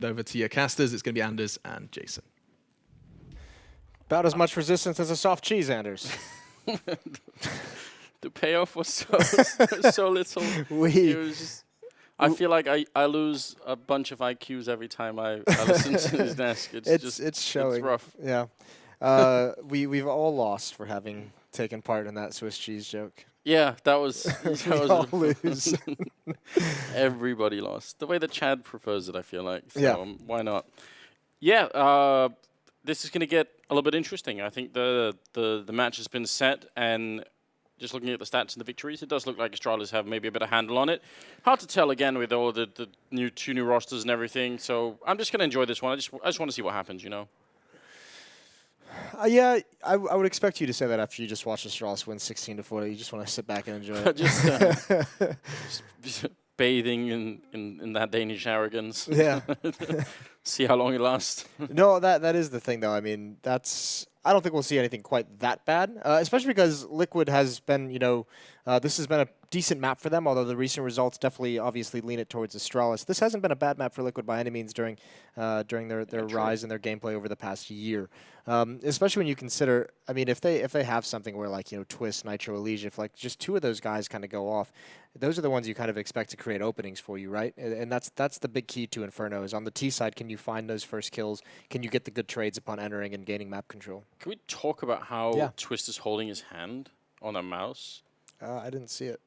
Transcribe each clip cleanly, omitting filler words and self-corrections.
Over to your casters, it's going to be Anders and Jason. About as much resistance as a soft cheese, Anders. The payoff was so little. It was just, I feel like I lose a bunch of IQs every time I listen to his desk. It's showing. It's rough. Yeah. We've all lost for having taken part in that Swiss cheese joke. Yeah, that was. We all lose. Everybody lost. The way that Chad prefers it, I feel like. So, Yeah. Why not? Yeah. This is going to get a little bit interesting. I think the match has been set, and just looking at the stats and the victories, it does look like Astralis have maybe a bit of handle on it. Hard to tell again with all the two new rosters and everything. So I'm just going to enjoy this one. I just want to see what happens, you know. Yeah, I would expect you to say that after you just watched Astralis win 16-40. You just want to sit back and enjoy it. just bathing in that Danish arrogance. Yeah. See how long it lasts. No, that is the thing, though. I mean, I don't think we'll see anything quite that bad, especially because Liquid has been, this has been a decent map for them, although the recent results definitely obviously lean it towards Astralis. This hasn't been a bad map for Liquid by any means during their rise in their gameplay over the past year. Especially when you consider, I mean, if they have something where like, Twist, Nitro, Elysia, if like just two of those guys kind of go off, those are the ones you kind of expect to create openings for you, right? And that's the big key to Inferno is on the T side, can you find those first kills? Can you get the good trades upon entering and gaining map control? Can we talk about how Twist is holding his hand on a mouse? I didn't see it.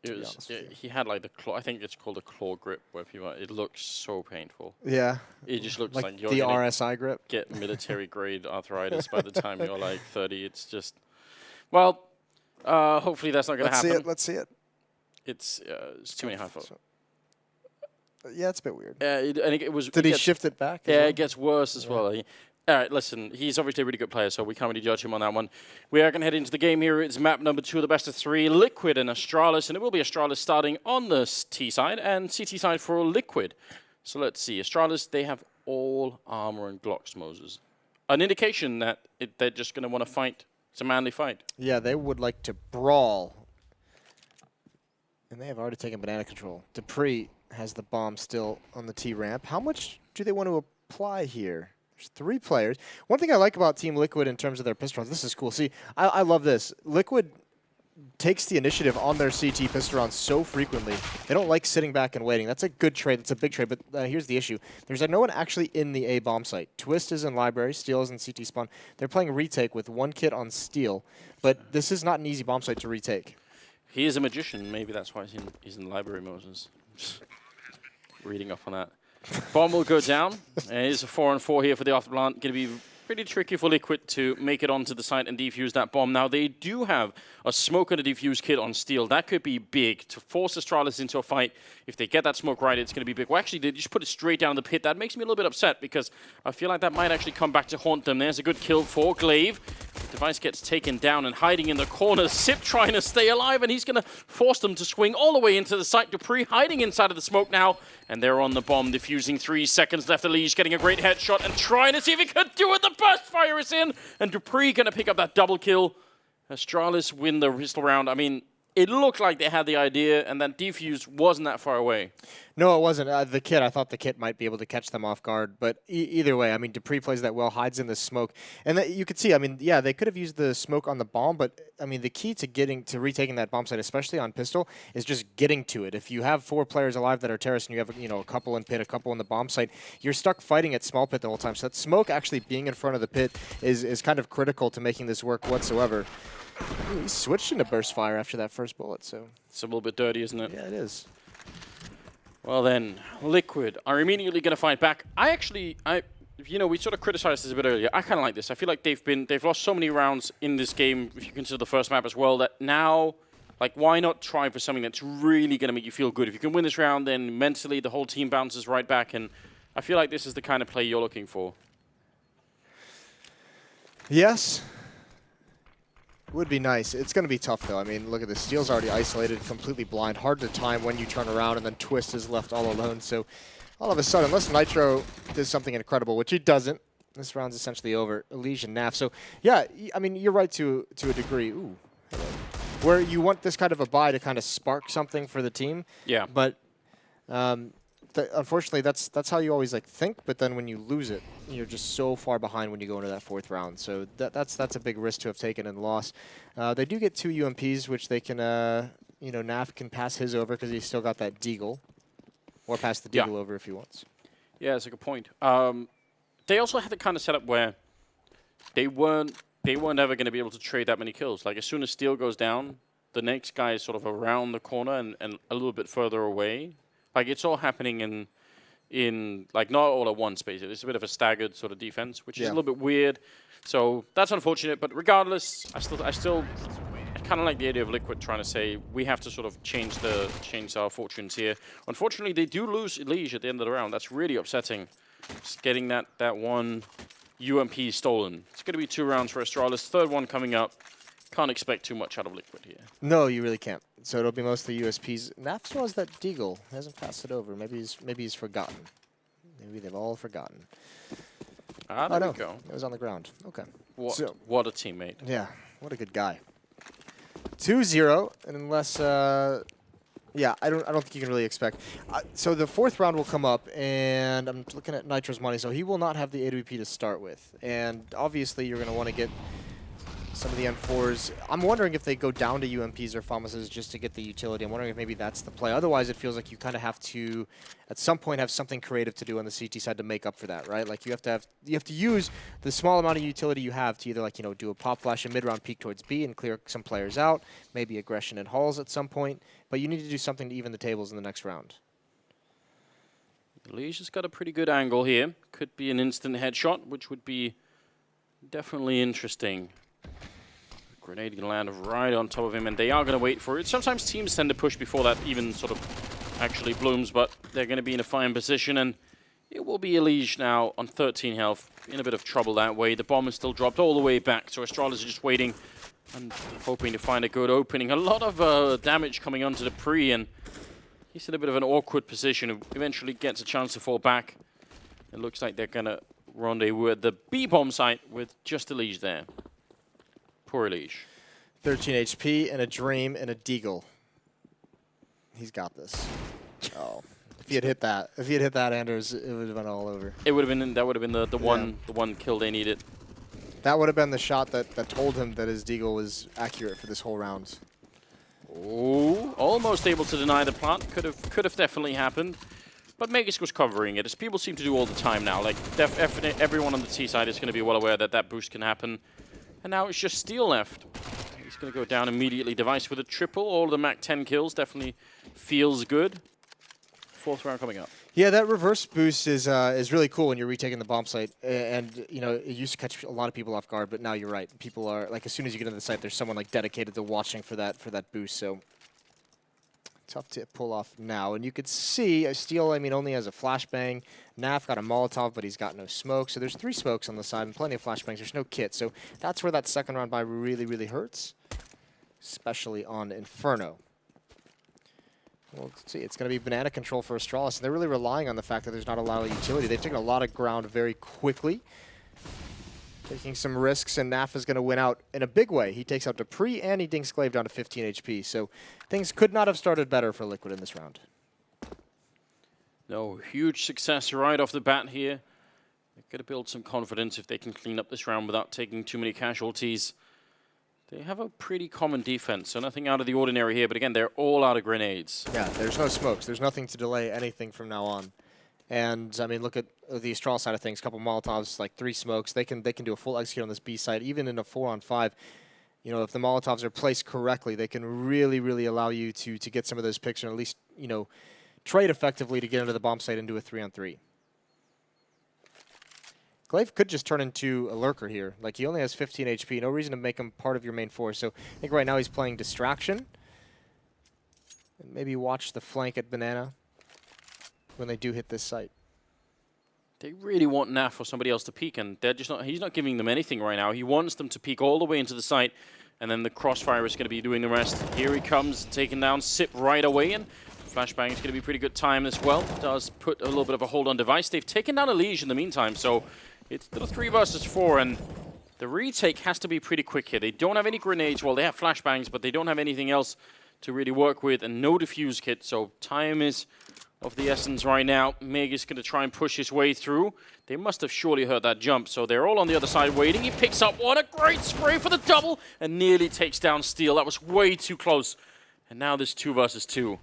He had like the claw. I think it's called a claw grip, where people. It looks so painful. Yeah. It just looks like you're the gonna RSI grip. Get military grade arthritis by the time you're like 30. It's just, well, hopefully that's not going to happen. Let's see it. It's too many high flows. Yeah, it's a bit weird. And it was. Did he shift it back? Yeah, it gets worse as well. All right, listen, he's obviously a really good player, so we can't really judge him on that one. We are going to head into the game here. It's map number 2 of the best of 3, Liquid and Astralis, and it will be Astralis starting on the T side and CT side for Liquid. So let's see. Astralis, they have all armor and Glocks, Moses. An indication that they're just going to want to fight. It's a manly fight. Yeah, they would like to brawl. And they have already taken banana control. Dupree has the bomb still on the T ramp. How much do they want to apply here? There's 3 players. One thing I like about Team Liquid in terms of their pistol rounds, this is cool. See, I love this. Liquid takes the initiative on their CT pistol rounds so frequently. They don't like sitting back and waiting. That's a good trade. It's a big trade, but here's the issue. There's no one actually in the A bomb site. Twist is in library, Steel is in CT spawn. They're playing retake with 1 kit on Steel, but this is not an easy bomb site to retake. He is a magician. Maybe that's why he's in library, Moses. Just reading up on that. Bomb will go down. And it is a 4-on-4 here for the Afterplant. Going to be pretty tricky for Liquid to make it onto the site and defuse that bomb. Now, they do have a smoke and a defuse kit on Steel. That could be big to force Astralis into a fight. If they get that smoke right, it's going to be big. Well, actually, they just put it straight down the pit. That makes me a little bit upset because I feel like that might actually come back to haunt them. There's a good kill for Glaive. The device gets taken down and hiding in the corner. Sip trying to stay alive, and he's going to force them to swing all the way into the site. Dupree hiding inside of the smoke now, and they're on the bomb, defusing. 3 seconds left. Elysia getting a great headshot and trying to see if he could do it. The burst fire is in, and Dupree going to pick up that double kill. Astralis win the pistol round. I mean, it looked like they had the idea, and that defuse wasn't that far away. No, it wasn't. I thought the kit might be able to catch them off guard, but either way, I mean, Dupree plays that well, hides in the smoke. And you could see, I mean, yeah, they could have used the smoke on the bomb, but, I mean, the key to retaking that bomb site, especially on pistol, is just getting to it. If you have 4 players alive that are terrorists and you have, a couple in pit, a couple in the bomb site, you're stuck fighting at small pit the whole time. So that smoke actually being in front of the pit is kind of critical to making this work whatsoever. Ooh, he switched into burst fire after that first bullet, so... It's a little bit dirty, isn't it? Yeah, it is. Well then, Liquid are immediately going to fight back. We sort of criticized this a bit earlier. I kind of like this. I feel like they've lost so many rounds in this game, if you consider the first map as well, that now, like, why not try for something that's really going to make you feel good? If you can win this round, then mentally the whole team bounces right back, and I feel like this is the kind of play you're looking for. Yes. Would be nice. It's going to be tough, though. I mean, look at this. Steel's already isolated, completely blind. Hard to time when you turn around, and then Twist is left all alone. So all of a sudden, unless Nitro does something incredible, which he doesn't, this round's essentially over. Elysia and Naf. So, yeah, I mean, you're right to a degree. Ooh, hello. Where you want this kind of a buy to kind of spark something for the team. Yeah. But unfortunately, that's how you always like think. But then when you lose it, you're just so far behind when you go into that 4th round. So that's a big risk to have taken and lost. They do get 2 UMPs, which they can, Naf can pass his over because he's still got that Deagle, or pass the Deagle over if he wants. Yeah, that's a good point. They also had the kind of setup where they weren't ever going to be able to trade that many kills. Like as soon as Steel goes down, the next guy is sort of around the corner and a little bit further away. Like it's all happening in like not all at once, basically. It's a bit of a staggered sort of defense, which is a little bit weird. So that's unfortunate. But regardless, I still kind of like the idea of Liquid trying to say we have to sort of change our fortunes here. Unfortunately, they do lose Liege at the end of the round. That's really upsetting. Just getting that one UMP stolen. It's going to be 2 rounds for Astralis. 3rd one coming up. Can't expect too much out of Liquid here. No, you really can't. So it'll be mostly USPs. Naf still has that Deagle. He hasn't passed it over. Maybe he's forgotten. Maybe they've all forgotten. There we go. It was on the ground. Okay. What a teammate. Yeah, what a good guy. 2-0, and unless yeah, I don't think you can really expect. So the 4th round will come up, and I'm looking at Nitro's money, so he will not have the AWP to start with. And obviously you're going to want to get some of the M4s. I'm wondering if they go down to UMPs or FAMASs just to get the utility. I'm wondering if maybe that's the play. Otherwise, it feels like you kind of have to, at some point, have something creative to do on the CT side to make up for that, right? Like you have to use the small amount of utility you have to either do a pop flash and mid-round peek towards B and clear some players out, maybe aggression and halls at some point, but you need to do something to even the tables in the next round. Liege has got a pretty good angle here. Could be an instant headshot, which would be definitely interesting. Grenade can land right on top of him, and they are going to wait for it. Sometimes teams tend to push before that even sort of actually blooms, but they're going to be in a fine position, and it will be Liege now on 13 health. In a bit of trouble that way. The bomb is still dropped all the way back, so Astralis is just waiting and hoping to find a good opening. A lot of damage coming onto the pre, and he's in a bit of an awkward position. Who eventually gets a chance to fall back. It looks like they're going to rendezvous at the B-bomb site with just a Liege there. Poor Liege. 13 HP and a Dream and a Deagle. He's got this. Oh, if he had hit that, Anders, it would have been all over. It would have been the one kill they needed. That would have been the shot that told him that his Deagle was accurate for this whole round. Oh, almost able to deny the plant. Could have definitely happened. But Megas was covering it, as people seem to do all the time now. Like everyone on the T side is going to be well aware that boost can happen. And now it's just Steel left. He's going to go down immediately. Device with a triple. All of the Mac 10 kills definitely feels good. 4th round coming up. Yeah, that reverse boost is really cool when you're retaking the bomb site. And, it used to catch a lot of people off guard, but now you're right. People are, like, as soon as you get into the site, there's someone, like, dedicated to watching for that boost. So tough to pull off now. And you could see Steel, only has a flashbang. Naf got a Molotov, but he's got no smoke. So there's 3 smokes on the side and plenty of flashbangs. There's no kit. So that's where that 2nd round buy really, really hurts, especially on Inferno. Well, let's see. It's going to be banana control for Astralis. And they're really relying on the fact that there's not a lot of utility. They've taken a lot of ground very quickly, taking some risks, and Naf is going to win out in a big way. He takes out Dupree, and he dinks Glaive down to 15 HP. So things could not have started better for Liquid in this round. No, huge success right off the bat here. They're going to build some confidence if they can clean up this round without taking too many casualties. They have a pretty common defense, so nothing out of the ordinary here. But again, they're all out of grenades. Yeah, there's no smokes. There's nothing to delay anything from now on. And, look at the Astralis side of things. A couple Molotovs, like 3 smokes. They can do a full execute on this B side, even in a 4-on-5. If the Molotovs are placed correctly, they can really, really allow you to get some of those picks and at least, trade effectively to get into the bomb site and do a 3-on-3. Glaive could just turn into a lurker here. Like, he only has 15 HP. No reason to make him part of your main force. So I think right now he's playing distraction. And maybe watch the flank at Banana when they do hit this site. They really want Naf or somebody else to peek, and they're just not. He's not giving them anything right now. He wants them to peek all the way into the site, and then the Crossfire is going to be doing the rest. Here he comes, taking down Sip right away, and Flashbang is going to be pretty good time as well. Does put a little bit of a hold on Device. They've taken down a Liege in the meantime, so it's still 3 versus 4, and the retake has to be pretty quick here. They don't have any grenades. Well, they have flashbangs, but they don't have anything else to really work with, and no defuse kit, so time is of the essence right now. Meg is going to try and push his way through. They must have surely heard that jump, so they're all on the other side waiting. He picks up one, a great spray for the double, and nearly takes down Steel. That was way too close. And now there's 2 versus 2.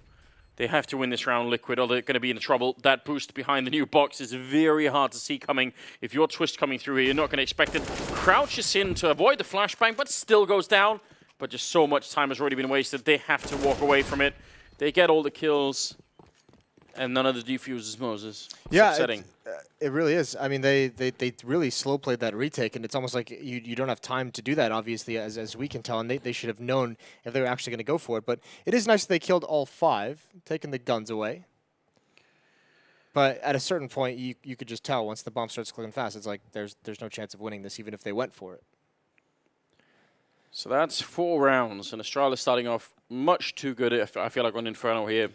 They have to win this round, Liquid, or they're going to be in trouble. That boost behind the new box is very hard to see coming. If you're Twist coming through here, you're not going to expect it. Crouches in to avoid the flashbang, but still goes down. But just so much time has already been wasted. They have to walk away from it. They get all the kills, and none of the defuses, Moses. Yeah, upsetting. it really is. I mean, they really slow played that retake, and it's almost like you don't have time to do that, obviously, as we can tell, and they should have known if they were actually going to go for it. But it is nice that they killed all 5, taking the guns away. But at a certain point, you could just tell once the bomb starts clicking fast, it's like there's no chance of winning this, even if they went for it. So that's 4 rounds, and Astralis starting off much too good, I feel like, on Inferno here.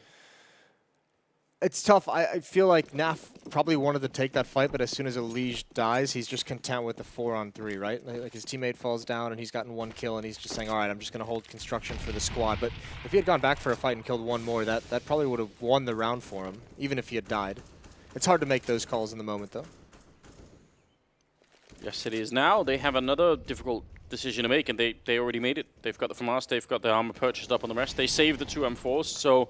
It's tough. I feel like Naf probably wanted to take that fight, but as soon as Elige dies, he's just content with the 4-on-3, right? Like his teammate falls down, and he's gotten 1 kill, and he's just saying, all right, I'm just going to hold construction for the squad. But if he had gone back for a fight and killed 1 more, that probably would have won the round for him, even if he had died. It's hard to make those calls in the moment, though. Yes, it is. Now they have another difficult decision to make, and they already made it. They've got the FAMAS, they've got the armor purchased up on the rest. They saved the 2 M4s, so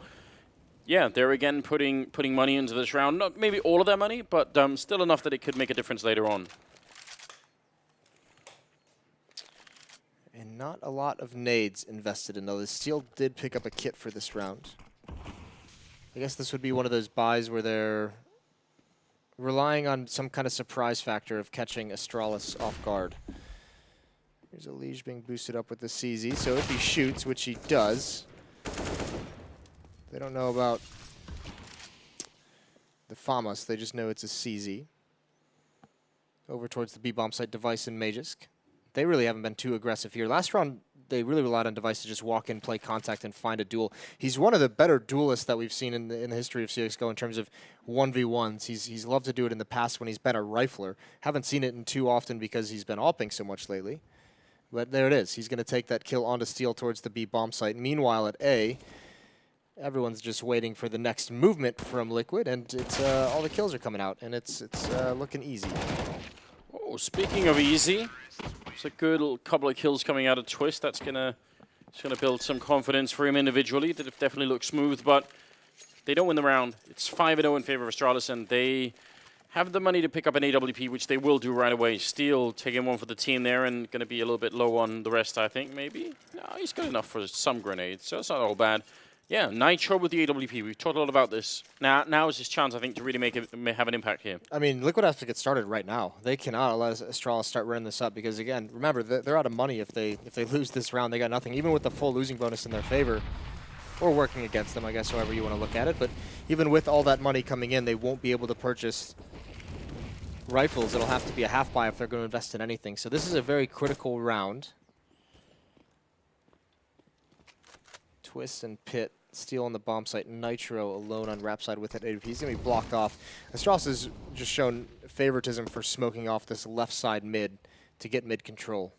yeah, they're again putting money into this round. Not maybe all of their money, but still enough that it could make a difference later on. And not a lot of nades invested in those. Steel did pick up a kit for this round. I guess this would be one of those buys where they're relying on some kind of surprise factor of catching Astralis off guard. Here's Elige being boosted up with the CZ, so if he shoots, which he does, they don't know about the FAMAS, they just know it's a CZ. Over towards the B-bomb site, Device and Magisk. They really haven't been too aggressive here. Last round, they really relied on Device to just walk in, play contact, and find a duel. He's one of the better duelists that we've seen in the history of CSGO in terms of 1v1s. He's loved to do it in the past when he's been a rifler. Haven't seen it in too often because he's been AWPing so much lately. But there it is. He's going to take that kill onto Steel towards the B-bomb site. Meanwhile, at A, everyone's just waiting for the next movement from Liquid, and it's all the kills are coming out, and it's looking easy. Oh, speaking of easy, it's a good couple of kills coming out of Twist. That's gonna build some confidence for him individually. That definitely looks smooth, but they don't win the round. It's 5-0 in favor of Astralis, and they have the money to pick up an AWP, which they will do right away. Steel taking one for the team there, and going to be a little bit low on the rest, I think, maybe. No, he's good enough for some grenades, so it's not all bad. Yeah, Nitro with the AWP. We've talked a lot about this. Now is his chance, I think, to really have an impact here. I mean, Liquid has to get started right now. They cannot let Astralis start running this up because, again, remember, they're out of money if they lose this round. They got nothing, even with the full losing bonus in their favor. Or working against them, I guess, however you want to look at it. But even with all that money coming in, they won't be able to purchase rifles. It'll have to be a half buy if they're going to invest in anything. So this is a very critical round. Twist and Pit, Steel on the bomb site, Nitro alone on Rap side with that AWP. He's going to be blocked off. Astralis has just shown favoritism for smoking off this left side mid to get mid control.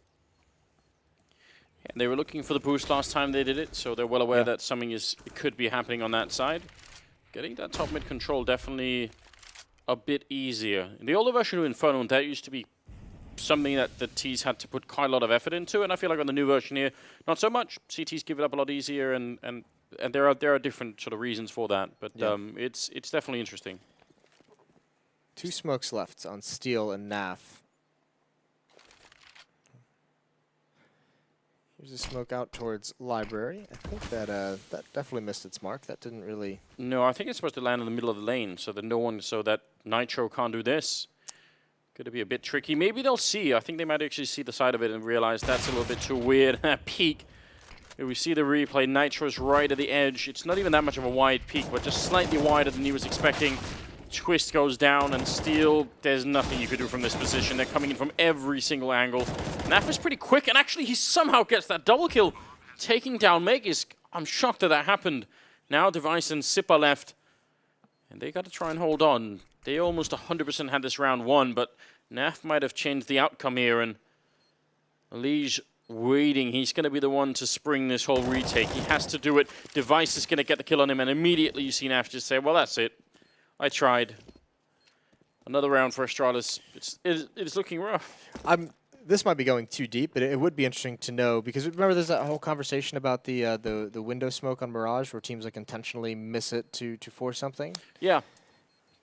Yeah, they were looking for the boost last time they did it, so they're well aware that something could be happening on that side. Getting that top mid control definitely a bit easier. In the older version of Inferno, that used to be something that the T's had to put quite a lot of effort into, and I feel like on the new version here, not so much. CT's give it up a lot easier, and there are different sort of reasons for that, but it's definitely interesting. 2 smokes left on Steel and Naf. Here's a smoke out towards Library. I think that that definitely missed its mark. That didn't really... No, I think it's supposed to land in the middle of the lane so that Nitro can't do this. Going to be a bit tricky. Maybe they'll see. I think they might actually see the side of it and realize that's a little bit too weird. That peak. If we see the replay, Nitro's right at the edge. It's not even that much of a wide peak, but just slightly wider than he was expecting. Twist goes down, and Steel, there's nothing you could do from this position. They're coming in from every single angle. Naf is pretty quick, and actually he somehow gets that double kill, taking down Magisk. I'm shocked that happened. Now Device and Sippa left, and they got to try and hold on. They almost 100% had this round won, but Naf might have changed the outcome here, and Elige waiting. He's going to be the one to spring this whole retake. He has to do it. Device is going to get the kill on him, and immediately you see Naf just say, well, that's it. I tried. Another round for Astralis. It's looking rough. This might be going too deep, but it would be interesting to know because remember there's that whole conversation about the window smoke on Mirage where teams like intentionally miss it to force something. Yeah.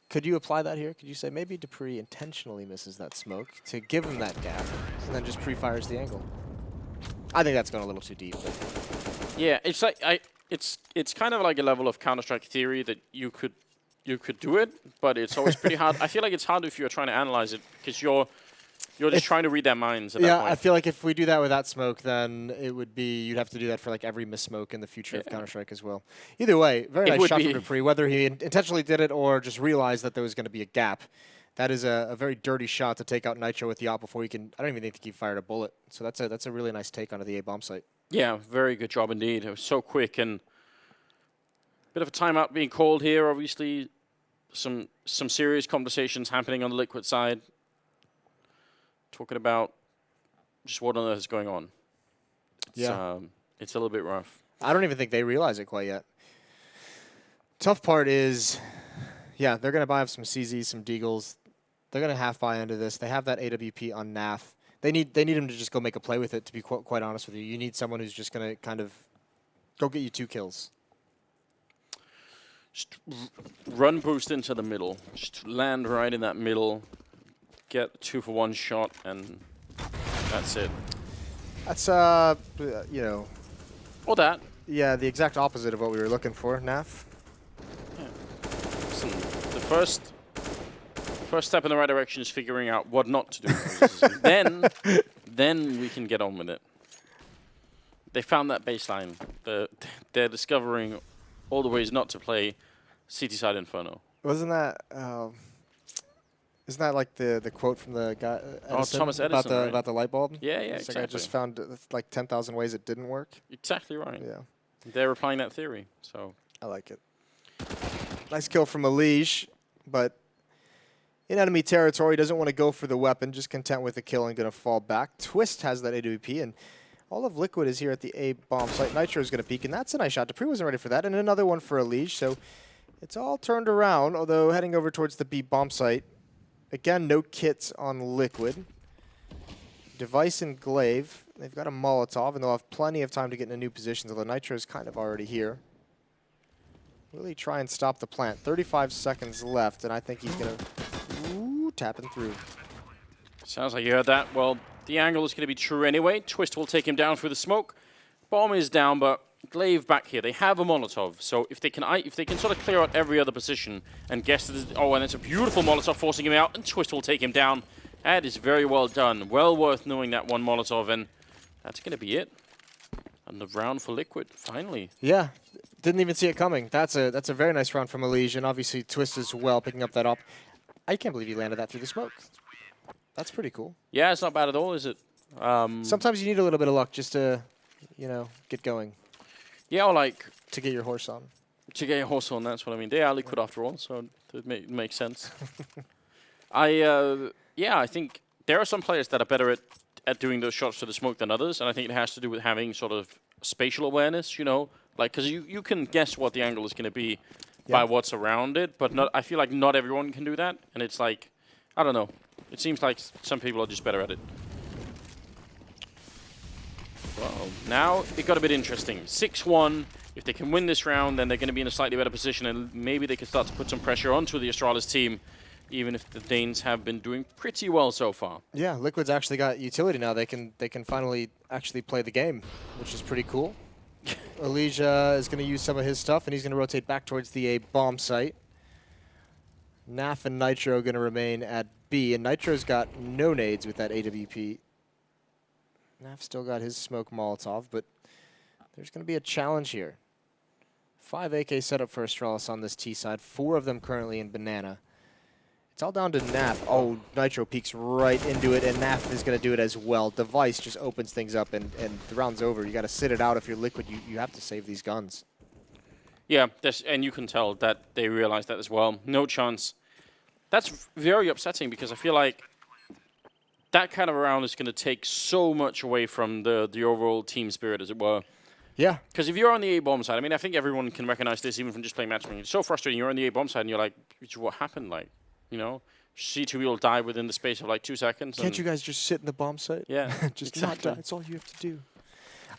Could you apply that here? Could you say maybe Dupree intentionally misses that smoke to give him that gap and then just pre-fires the angle? I think that's going a little too deep. But Yeah, it's like it's kind of like a level of Counter-Strike theory that you could do it, but it's always pretty hard. I feel like it's hard if you're trying to analyze it because you're just trying to read their minds at that point. I feel like if we do that with that smoke, then it would be you'd have to do that for like every miss smoke in the future of Counter-Strike as well. Either way, very nice shot from Dupree. Whether he intentionally did it or just realized that there was going to be a gap, that is a very dirty shot to take out Nitro with the op before he can. I don't even think he fired a bullet. So that's a really nice take onto the A bomb site. Yeah, very good job indeed. It was so quick and bit of a timeout being called here. Obviously, some serious conversations happening on the Liquid side. Talking about just what on earth is going on. It's a little bit rough. I don't even think they realize it quite yet. Tough part is, they're going to buy up some CZs, some Deagles. They're going to half buy into this. They have that AWP on NAF. They need him to just go make a play with it, to be quite honest with you. You need someone who's just going to kind of go get you 2 kills. Just run boost into the middle. Just land right in that middle. Get 2-for-1 shot, and that's it. That's, you know. Or that. Yeah, the exact opposite of what we were looking for, NAF. Yeah. Listen, the first step in the right direction is figuring out what not to do. then we can get on with it. They found that baseline. They're discovering all the ways not to play CT side Inferno. Wasn't that... isn't that like the quote from the guy Edison, Thomas Edison, about the light bulb? Yeah, It's exactly. like I just found like 10,000 ways it didn't work. Exactly right. Yeah, They're applying that theory, so I like it. Nice kill from Elige, but in enemy territory, doesn't want to go for the weapon, just content with the kill and going to fall back. Twist has that AWP, and all of Liquid is here at the A bomb site. Nitro is going to peek, and that's a nice shot. Dupree wasn't ready for that, and another one for Elige, so it's all turned around, although heading over towards the B bomb site. Again, no kits on Liquid. Device and Glaive. They've got a Molotov, and they'll have plenty of time to get into new positions, although Nitro is kind of already here. Really try and stop the plant. 35 seconds left, and I think he's going to tapping through. Sounds like you heard that. Well, the angle is going to be true anyway. Twist will take him down through the smoke. Bomb is down, but Glaive back here. They have a Molotov, so if they can sort of clear out every other position and guess that and it's a beautiful Molotov forcing him out, and Twist will take him down. That is very well done. Well worth knowing that one Molotov, and that's going to be it. And the round for Liquid, finally. Yeah, didn't even see it coming. That's a very nice round from Elige, and obviously Twist as well picking up that op. I can't believe he landed that through the smoke. That's pretty cool. Yeah, it's not bad at all, is it? Sometimes you need a little bit of luck just to, get going. Yeah, or like... To get your horse on. To get your horse on, that's what I mean. They are Liquid after all, so it makes sense. I think there are some players that are better at doing those shots to the smoke than others, and I think it has to do with having sort of spatial awareness, because you can guess what the angle is going to be by what's around it, but I feel like not everyone can do that, and it's like, I don't know. It seems like some people are just better at it. Well, now it got a bit interesting. 6-1. If they can win this round, then they're going to be in a slightly better position, and maybe they can start to put some pressure onto the Astralis team, even if the Danes have been doing pretty well so far. Yeah, Liquid's actually got utility now. They can finally actually play the game, which is pretty cool. Elige is going to use some of his stuff, and he's going to rotate back towards the A bomb site. Naf and Nitro are going to remain at B, and Nitro's got no nades with that AWP. Naf still got his smoke Molotov, but there's going to be a challenge here. 5 AK setup for Astralis on this T side, 4 of them currently in Banana. It's all down to Naf. Oh, Nitro peeks right into it, and Naf is going to do it as well. Device just opens things up, and the round's over. You got to sit it out if you're Liquid. You have to save these guns. Yeah, and you can tell that they realize that as well. No chance. That's very upsetting because I feel like that kind of a round is going to take so much away from the overall team spirit, as it were. Yeah. Because if you're on the A-bomb side, I mean, I think everyone can recognize this even from just playing matchmaking. It's so frustrating. You're on the A-bomb side and you're like, what happened? Like, you know, C2 will die within the space of like 2 seconds. Can't you guys just sit in the bomb site? Yeah, just exactly. not die. That's all you have to do.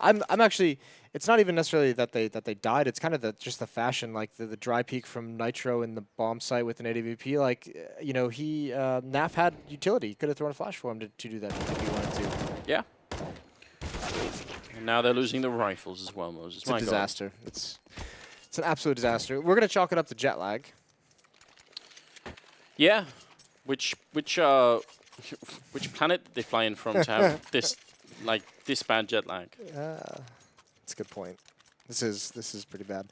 I'm actually. It's not even necessarily that they died. It's kind of just the fashion, like the dry peek from Nitro in the bomb site with an ADVP. Like, you know, Naf had utility. He could have thrown a flash for him to do that if he wanted to. Yeah. And now they're losing the rifles as well, Moses. It's a disaster. It's an absolute disaster. We're gonna chalk it up to jet lag. Yeah. Which planet did they fly in from to have this bad jet lag? That's a good point. This is pretty bad.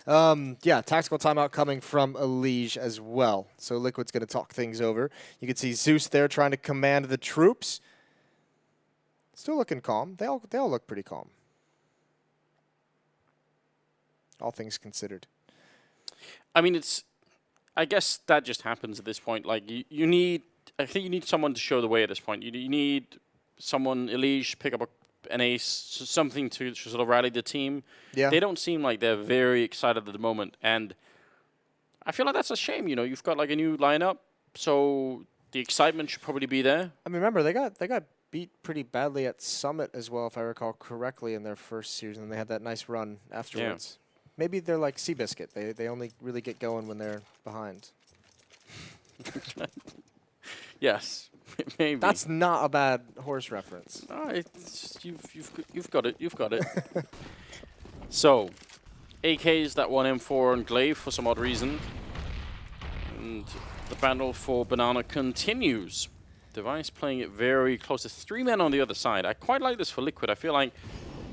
Yeah, tactical timeout coming from Elige as well. So Liquid's going to talk things over. You can see Zeus there trying to command the troops. Still looking calm. They all look pretty calm. All things considered. I mean, I guess that just happens at this point. Like I think you need someone to show the way at this point. You need someone, Elige, pick up an ace, something to sort of rally the team. Yeah. They don't seem like they're very excited at the moment, and I feel like that's a shame. You know, you've got like a new lineup, so the excitement should probably be there. I mean, remember they got beat pretty badly at Summit as well, if I recall correctly, in their first series, and they had that nice run afterwards. Yeah. Maybe they're like Seabiscuit. They only really get going when they're behind. Yes. Maybe. That's not a bad horse reference. No, you've got it. You've got it. So, AKs that one M4 on Glaive for some odd reason. And the battle for Banana continues. Device playing it very close. There's 3 men on the other side. I quite like this for Liquid. I feel like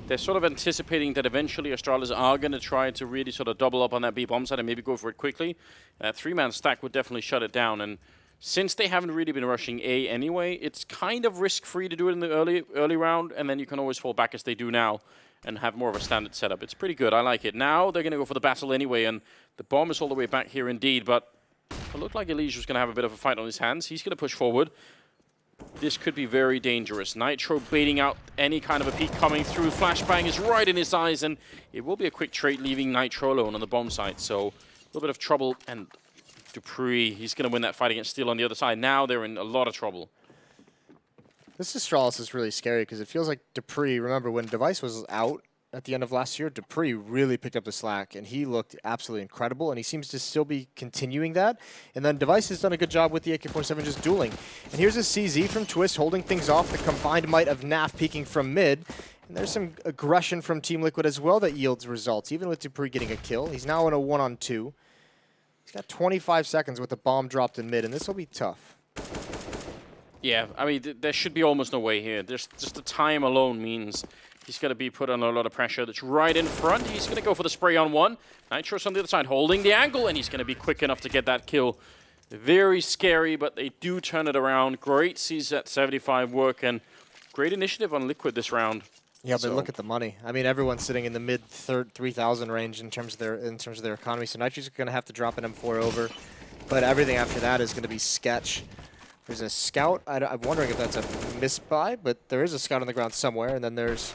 they're sort of anticipating that eventually Astralis are going to try to really sort of double up on that B-bomb side and maybe go for it quickly. That 3-man stack would definitely shut it down. And since they haven't really been rushing A anyway, it's kind of risk-free to do it in the early round, and then you can always fall back as they do now and have more of a standard setup. It's pretty good. I like it. Now they're going to go for the battle anyway, and the bomb is all the way back here indeed, but it looked like Elige was going to have a bit of a fight on his hands. He's going to push forward. This could be very dangerous. Nitro baiting out any kind of a peek coming through. Flashbang is right in his eyes, and it will be a quick trade, leaving Nitro alone on the bomb site. So a little bit of trouble, and Dupree, he's going to win that fight against Steel on the other side. Now they're in a lot of trouble. This Astralis is really scary because it feels like Dupree, remember when Device was out at the end of last year, Dupree really picked up the slack, and he looked absolutely incredible, and he seems to still be continuing that. And then Device has done a good job with the AK-47 just dueling. And here's a CZ from Twist holding things off, the combined might of NAF peeking from mid. And there's some aggression from Team Liquid as well that yields results, even with Dupree getting a kill. He's now in a 1-on-2. He's got 25 seconds with the bomb dropped in mid, and this will be tough. Yeah, I mean, there should be almost no way here. There's just the time alone means he's going to be put under a lot of pressure. That's right in front. He's going to go for the spray on one. Nitro's on the other side holding the angle, and he's going to be quick enough to get that kill. Very scary, but they do turn it around. Great CZ 75 work, and great initiative on Liquid this round. Yeah, but look at the money. I mean, everyone's sitting in the mid 3,000 range in terms of their economy. So Nitro's going to have to drop an M4 over, but everything after that is going to be sketch. There's a scout. I'm wondering if that's a misbuy, but there is a scout on the ground somewhere, and then there's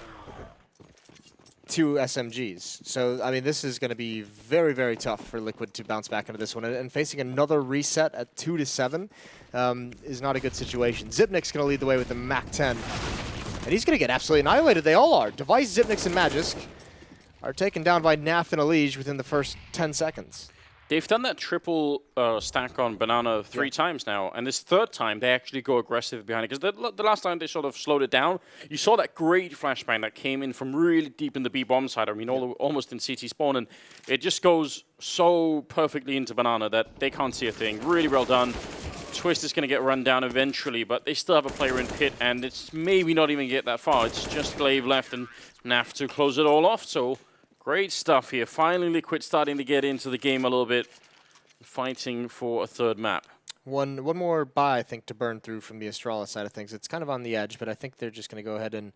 2 SMGs. So I mean, this is going to be very, very tough for Liquid to bounce back into this one, and facing another reset at 2-7 is not a good situation. Zipnik's going to lead the way with the MAC-10. And he's going to get absolutely annihilated. They all are. Device, Zipnix, and Magisk are taken down by Naf and Elige within the first 10 seconds. They've done that triple stack on Banana 3 times now, and this 3rd time they actually go aggressive behind it. Because the last time they sort of slowed it down, you saw that great flashbang that came in from really deep in the B-bomb side. I mean, almost in CT spawn, and it just goes so perfectly into Banana that they can't see a thing. Really well done. Twist is going to get run down eventually, but they still have a player in pit, and it's maybe not even get that far. It's just Glaive left and Naf to close it all off. So great stuff here. Finally, Liquid starting to get into the game a little bit, fighting for a 3rd map. One more buy, I think, to burn through from the Astralis side of things. It's kind of on the edge, but I think they're just going to go ahead and...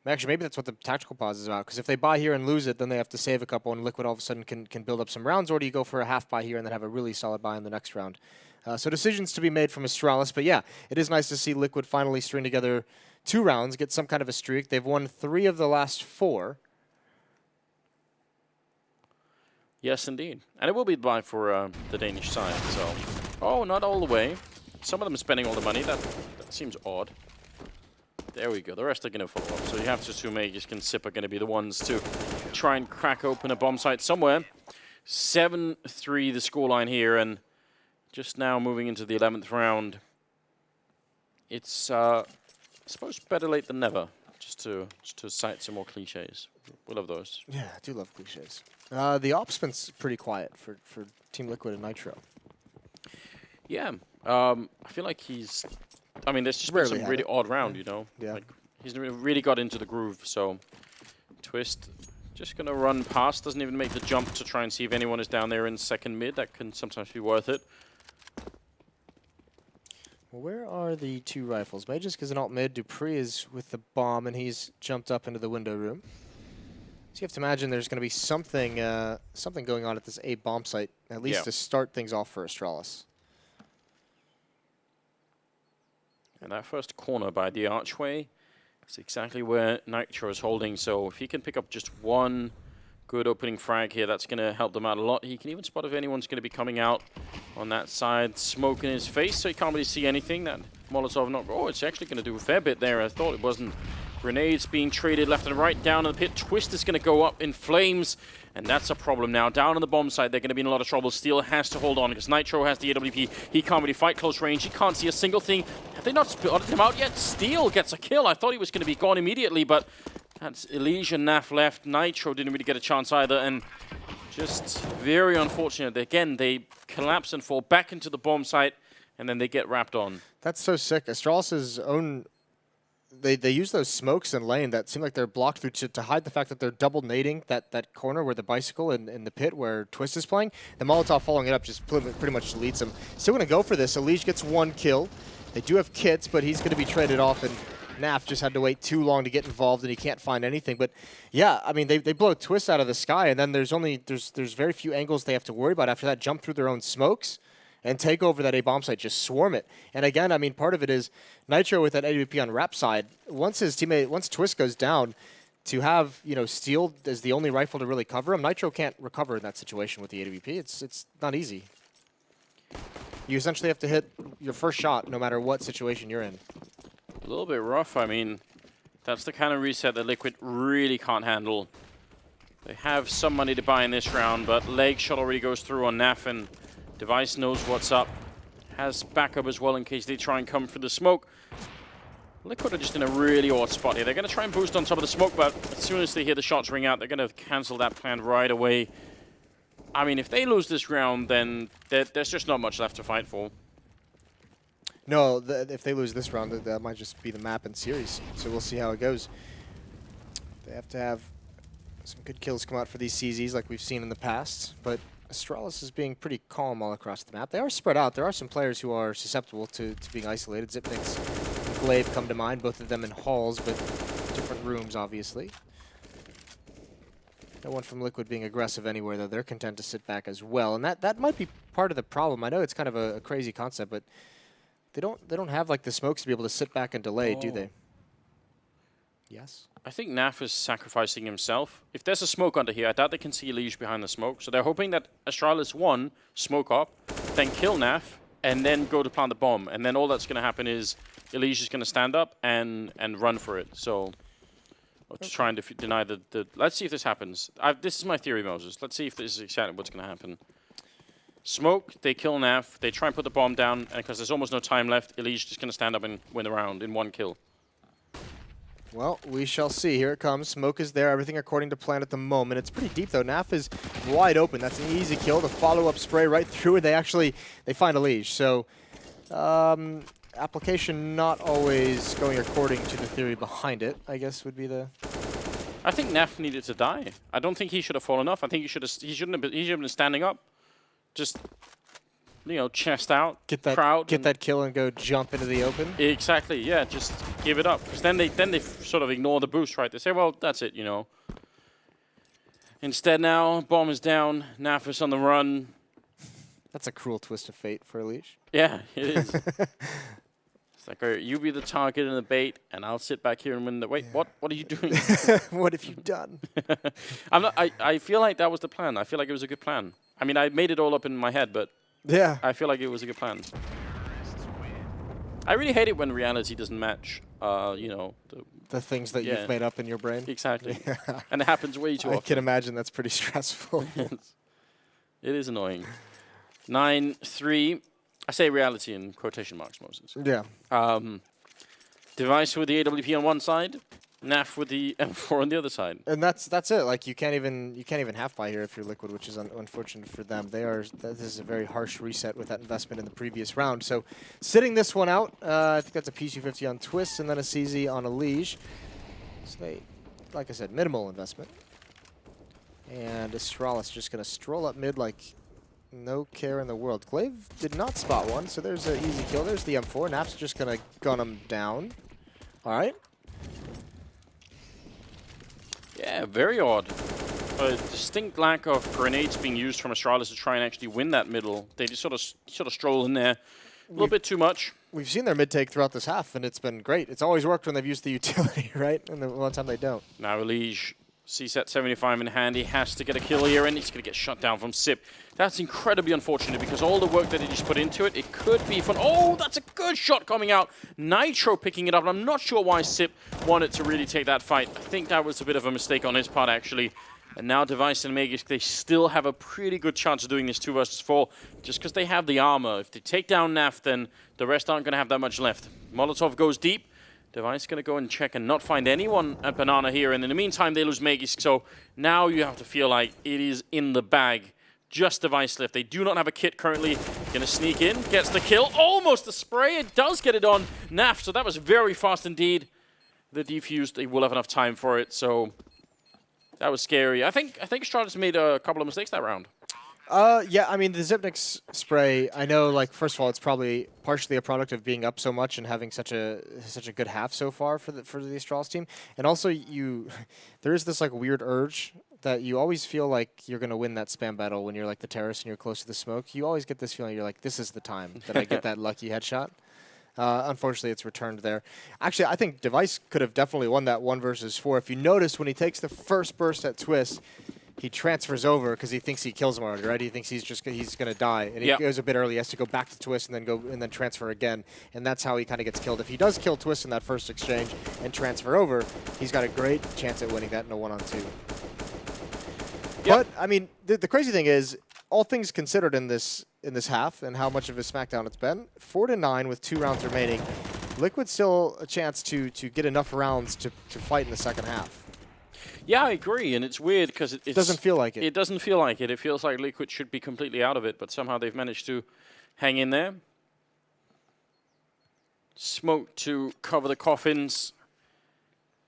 Actually, maybe that's what the tactical pause is about, because if they buy here and lose it, then they have to save a couple, and Liquid all of a sudden can build up some rounds, or do you go for a half buy here and then have a really solid buy in the next round? So decisions to be made from Astralis, but yeah, it is nice to see Liquid finally string together 2 rounds, get some kind of a streak. They've won 3 of the last 4. Yes, indeed. And it will be buy for the Danish side, so... Oh, not all the way. Some of them are spending all the money. That seems odd. There we go. The rest are going to follow up. So you have to assume Aegis and Sip are going to be the ones to try and crack open a bomb site somewhere. 7-3 the scoreline here, and just now moving into the 11th round. It's, I suppose, better late than never, just to cite some more cliches. We love those. Yeah, I do love cliches. The op's been pretty quiet for Team Liquid and Nitro. Yeah, I feel like he's... I mean, there's just been some really odd round, you know? Yeah. Like, he's really got into the groove, so... Twist, just going to run past, doesn't even make the jump to try and see if anyone is down there in second mid. That can sometimes be worth it. Well, where are the two rifles? Magisk is an alt mid, Dupree is with the bomb, and he's jumped up into the window room. So you have to imagine there's going to be something something going on at this A bomb site, at least to start things off for Astralis. And that first corner by the archway is exactly where Nitro is holding. So if he can pick up just one good opening frag here, that's going to help them out a lot. He can even spot if anyone's going to be coming out on that side. Smoke in his face, so he can't really see anything. That Molotov not... Oh, it's actually going to do a fair bit there. I thought it wasn't. Grenades being traded left and right down in the pit. Twist is going to go up in flames, and that's a problem now. Down on the bomb side, they're going to be in a lot of trouble. Steel has to hold on because Nitro has the AWP. He can't really fight close range. He can't see a single thing. Have they not spotted him out yet? Steel gets a kill. I thought he was going to be gone immediately, but that's Elysia Naf left. Nitro didn't really get a chance either, and just very unfortunate. Again, they collapse and fall back into the bomb site, and then they get wrapped on. That's so sick. Astralis' own... They use those smokes in lane that seem like they're blocked through to hide the fact that they're double nading that corner where the bicycle in the pit where Twist is playing. The Molotov following it up just pretty much deletes him. Still going to go for this. Elysia gets one kill. They do have kits, but he's going to be traded off, and Naf just had to wait too long to get involved, and he can't find anything. But yeah, I mean, they blow Twist out of the sky, and then there's very few angles they have to worry about after that. Jump through their own smokes and take over that A bomb site, just swarm it. And again, I mean, part of it is Nitro with that AWP on rep side. Once Twist goes down, to have Steel as the only rifle to really cover him, Nitro can't recover in that situation with the AWP. It's not easy. You essentially have to hit your first shot no matter what situation you're in. A little bit rough. I mean, that's the kind of reset that Liquid really can't handle. They have some money to buy in this round, but leg shot already goes through on Naf, and Device knows what's up. Has backup as well in case they try and come for the smoke. Liquid are just in a really odd spot here. They're going to try and boost on top of the smoke, but as soon as they hear the shots ring out, they're going to cancel that plan right away. I mean, if they lose this round, then there's just not much left to fight for. No, if they lose this round, that might just be the map and series. So we'll see how it goes. They have to have some good kills come out for these CZs like we've seen in the past, but Astralis is being pretty calm all across the map. They are spread out. There are some players who are susceptible to being isolated. Zipnix and Glaive come to mind, both of them in halls, but different rooms, obviously. No one from Liquid being aggressive anywhere, though. They're content to sit back as well, and that might be part of the problem. I know it's kind of a crazy concept, but they don't have like the smokes to be able to sit back and delay, do they? Yes. I think Naf is sacrificing himself. If there's a smoke under here, I doubt they can see Elysia behind the smoke. So they're hoping that Astralis 1 smoke up, then kill Naf, and then go to plant the bomb. And then all that's going to happen is Elysia's going to stand up and run for it. So to try and deny the... Let's see if this happens. This is my theory, Moses. Let's see if this is exactly what's going to happen. Smoke, they kill Naf, they try and put the bomb down, and because there's almost no time left, Elysia's just going to stand up and win the round in one kill. Well, we shall see. Here it comes. Smoke is there. Everything according to plan at the moment. It's pretty deep, though. Naf is wide open. That's an easy kill. The follow-up spray right through it. They find Elysia. So, application not always going according to the theory behind it, I guess would be the... I think Naf needed to die. I don't think he should have fallen off. I think he shouldn't have been standing up. Just... chest out, crowd. Get that kill and go jump into the open. Exactly, yeah, just give it up. Because then they sort of ignore the boost, right? They say, well, that's it, Instead now, bomb is down, Naf is on the run. That's a cruel twist of fate for Elysia. Yeah, it is. It's like, you be the target and the bait, and I'll sit back here and win the... Wait, what? What are you doing? What have you done? I'm not, I feel like that was the plan. I feel like it was a good plan. I mean, I made it all up in my head, but Yeah. I feel like it was a good plan. I really hate it when reality doesn't match, you know... The things that you've made up in your brain. Exactly. Yeah. And it happens way too I often. can imagine that's pretty stressful. It is annoying. 9-3. I say reality in quotation marks, Moses. Yeah. Device with the AWP on one side, NAF with the M4 on the other side. And that's it. Like you can't even half buy here if you're Liquid, which is unfortunate for them. This is a very harsh reset with that investment in the previous round. So sitting this one out, I think that's a PC50 on Twist and then a CZ on a Liege. So they, like I said, minimal investment. And Astralis just gonna stroll up mid like no care in the world. Glaive did not spot one, so there's an easy kill. There's the M4. Nap's just gonna gun him down. All right. Yeah, very odd. A distinct lack of grenades being used from Astralis to try and actually win that middle. They just sort of stroll in there a little bit too much. We've seen their mid take throughout this half, and it's been great. It's always worked when they've used the utility, right? And the one time they don't. Now Liege, CSET 75 in hand. He has to get a kill here, and he's going to get shut down from Sip. That's incredibly unfortunate because all the work that he just put into it, it could be fun. Oh, that's a good shot coming out. Nitro picking it up, and I'm not sure why Sip wanted to really take that fight. I think that was a bit of a mistake on his part, actually. And now Device and Magisk, they still have a pretty good chance of doing this 2 versus 4 just because they have the armor. If they take down Naf, then the rest aren't going to have that much left. Molotov goes deep. Device going to go and check and not find anyone at Banana here. And in the meantime, they lose Magisk. So now you have to feel like it is in the bag. Just Device left. They do not have a kit currently. Going to sneak in. Gets the kill. Almost the spray. It does get it on Naf. So that was very fast indeed. The defuse, they will have enough time for it. So that was scary. I think Astralis made a couple of mistakes that round. Yeah, I mean, the Zipnix spray, I know, like, first of all, it's probably partially a product of being up so much and having such a good half so far for the Astralis team. And also, there is this, like, weird urge that you always feel like you're going to win that spam battle when you're, like, the terrorist and you're close to the smoke. You always get this feeling, you're like, this is the time that I get that lucky headshot. Unfortunately, it's returned there. Actually, I think Device could have definitely won that 1 versus 4. If you notice, when he takes the first burst at Twist, he transfers over because he thinks he kills him already, right? He thinks he's going to die, and he goes a bit early. He has to go back to Twist and then transfer again, and that's how he kind of gets killed. If he does kill Twist in that first exchange and transfer over, he's got a great chance at winning that in a 1-on-2. Yep. But I mean, the crazy thing is, all things considered in this half and how much of a smackdown it's been, 4-9 with 2 rounds remaining. Liquid still a chance to get enough rounds to fight in the second half. Yeah, I agree, and it's weird because it doesn't feel like it. It doesn't feel like it. It feels like Liquid should be completely out of it, but somehow they've managed to hang in there. Smoke to cover the coffins.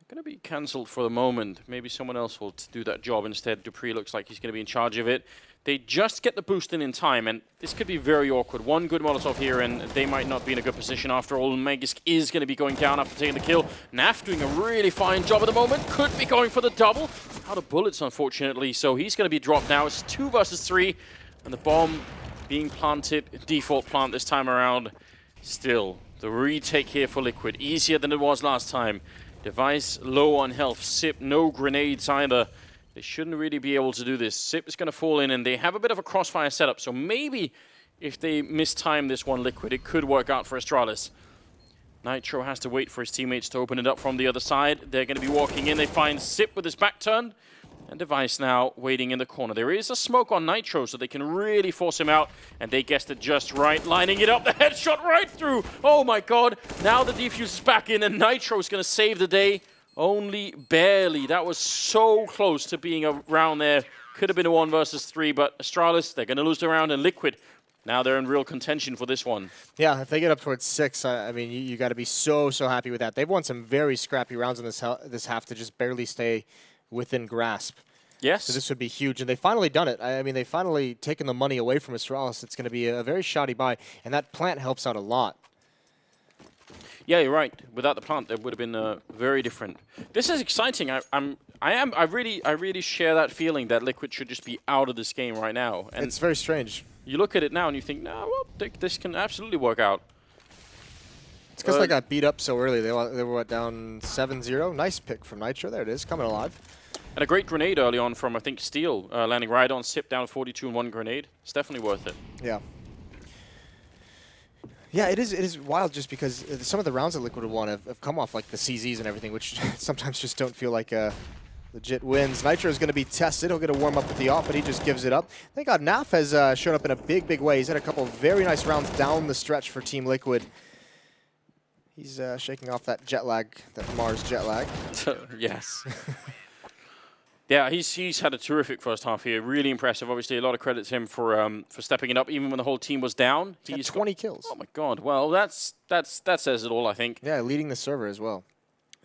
Going to be cancelled for the moment. Maybe someone else will do that job instead. Dupree looks like he's going to be in charge of it. They just get the boost in time, and this could be very awkward. One good Molotov here, and they might not be in a good position after all. Magisk is going to be going down after taking the kill. Naf doing a really fine job at the moment. Could be going for the double. Out of bullets, unfortunately, so he's going to be dropped now. It's 2 versus 3, and the bomb being planted. Default plant this time around. Still, the retake here for Liquid. Easier than it was last time. Device low on health. Sip, no grenades either. They shouldn't really be able to do this. Sip is going to fall in, and they have a bit of a crossfire setup. So maybe if they mistime this one Liquid, it could work out for Astralis. Nitro has to wait for his teammates to open it up from the other side. They're going to be walking in. They find Sip with his back turned. And Device now waiting in the corner. There is a smoke on Nitro, so they can really force him out. And they guessed it just right, lining it up. The headshot right through. Oh my god. Now the defuse is back in, and Nitro is going to save the day. Only barely. That was so close to being around there. Could have been a 1 versus 3, but Astralis, they're going to lose the round, and Liquid, now they're in real contention for this one. Yeah, if they get up towards 6, I mean, you got to be so happy with that. They've won some very scrappy rounds in this half to just barely stay within grasp. Yes. So this would be huge, and they've finally done it. I mean, they've finally taken the money away from Astralis. It's going to be a very shoddy buy, and that plant helps out a lot. Yeah, you're right. Without the plant, it would have been very different. This is exciting. I really share that feeling that Liquid should just be out of this game right now. And it's very strange. You look at it now and you think, no, well, this can absolutely work out. It's because they got beat up so early. They were what, down 7-0. Nice pick from Nitro. There it is, coming alive. And a great grenade early on from, I think, Steel, landing right on Sip down 42 and 1 grenade. It's definitely worth it. Yeah. Yeah, it is wild just because some of the rounds that Liquid won have come off like the CZs and everything, which sometimes just don't feel like legit wins. Nitro is going to be tested. He'll get a warm up with the off, but he just gives it up. Thank God Naf has shown up in a big way. He's had a couple of very nice rounds down the stretch for Team Liquid. He's shaking off that jet lag, that Mars jet lag. Yes. Yeah, he's had a terrific first half here. Really impressive. Obviously, a lot of credit to him for stepping it up, even when the whole team was down. He's 20 kills. Oh my God! Well, that says it all, I think. Yeah, leading the server as well.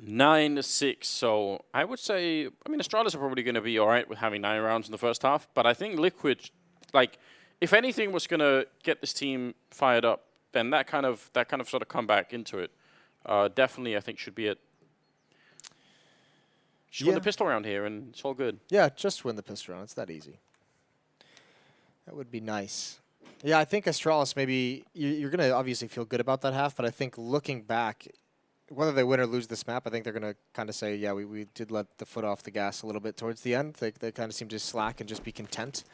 9-6. So I would say, I mean, Astralis are probably going to be all right with having 9 rounds in the first half. But I think Liquid, like, if anything was going to get this team fired up, then that kind of sort of comeback into it, definitely I think should be it. Just win the pistol round here, and it's all good. Yeah, just win the pistol round. It's that easy. That would be nice. Yeah, I think Astralis, maybe you're going to obviously feel good about that half, but I think looking back, whether they win or lose this map, I think they're going to kind of say, yeah, we did let the foot off the gas a little bit towards the end. They kind of seem to slack and just be content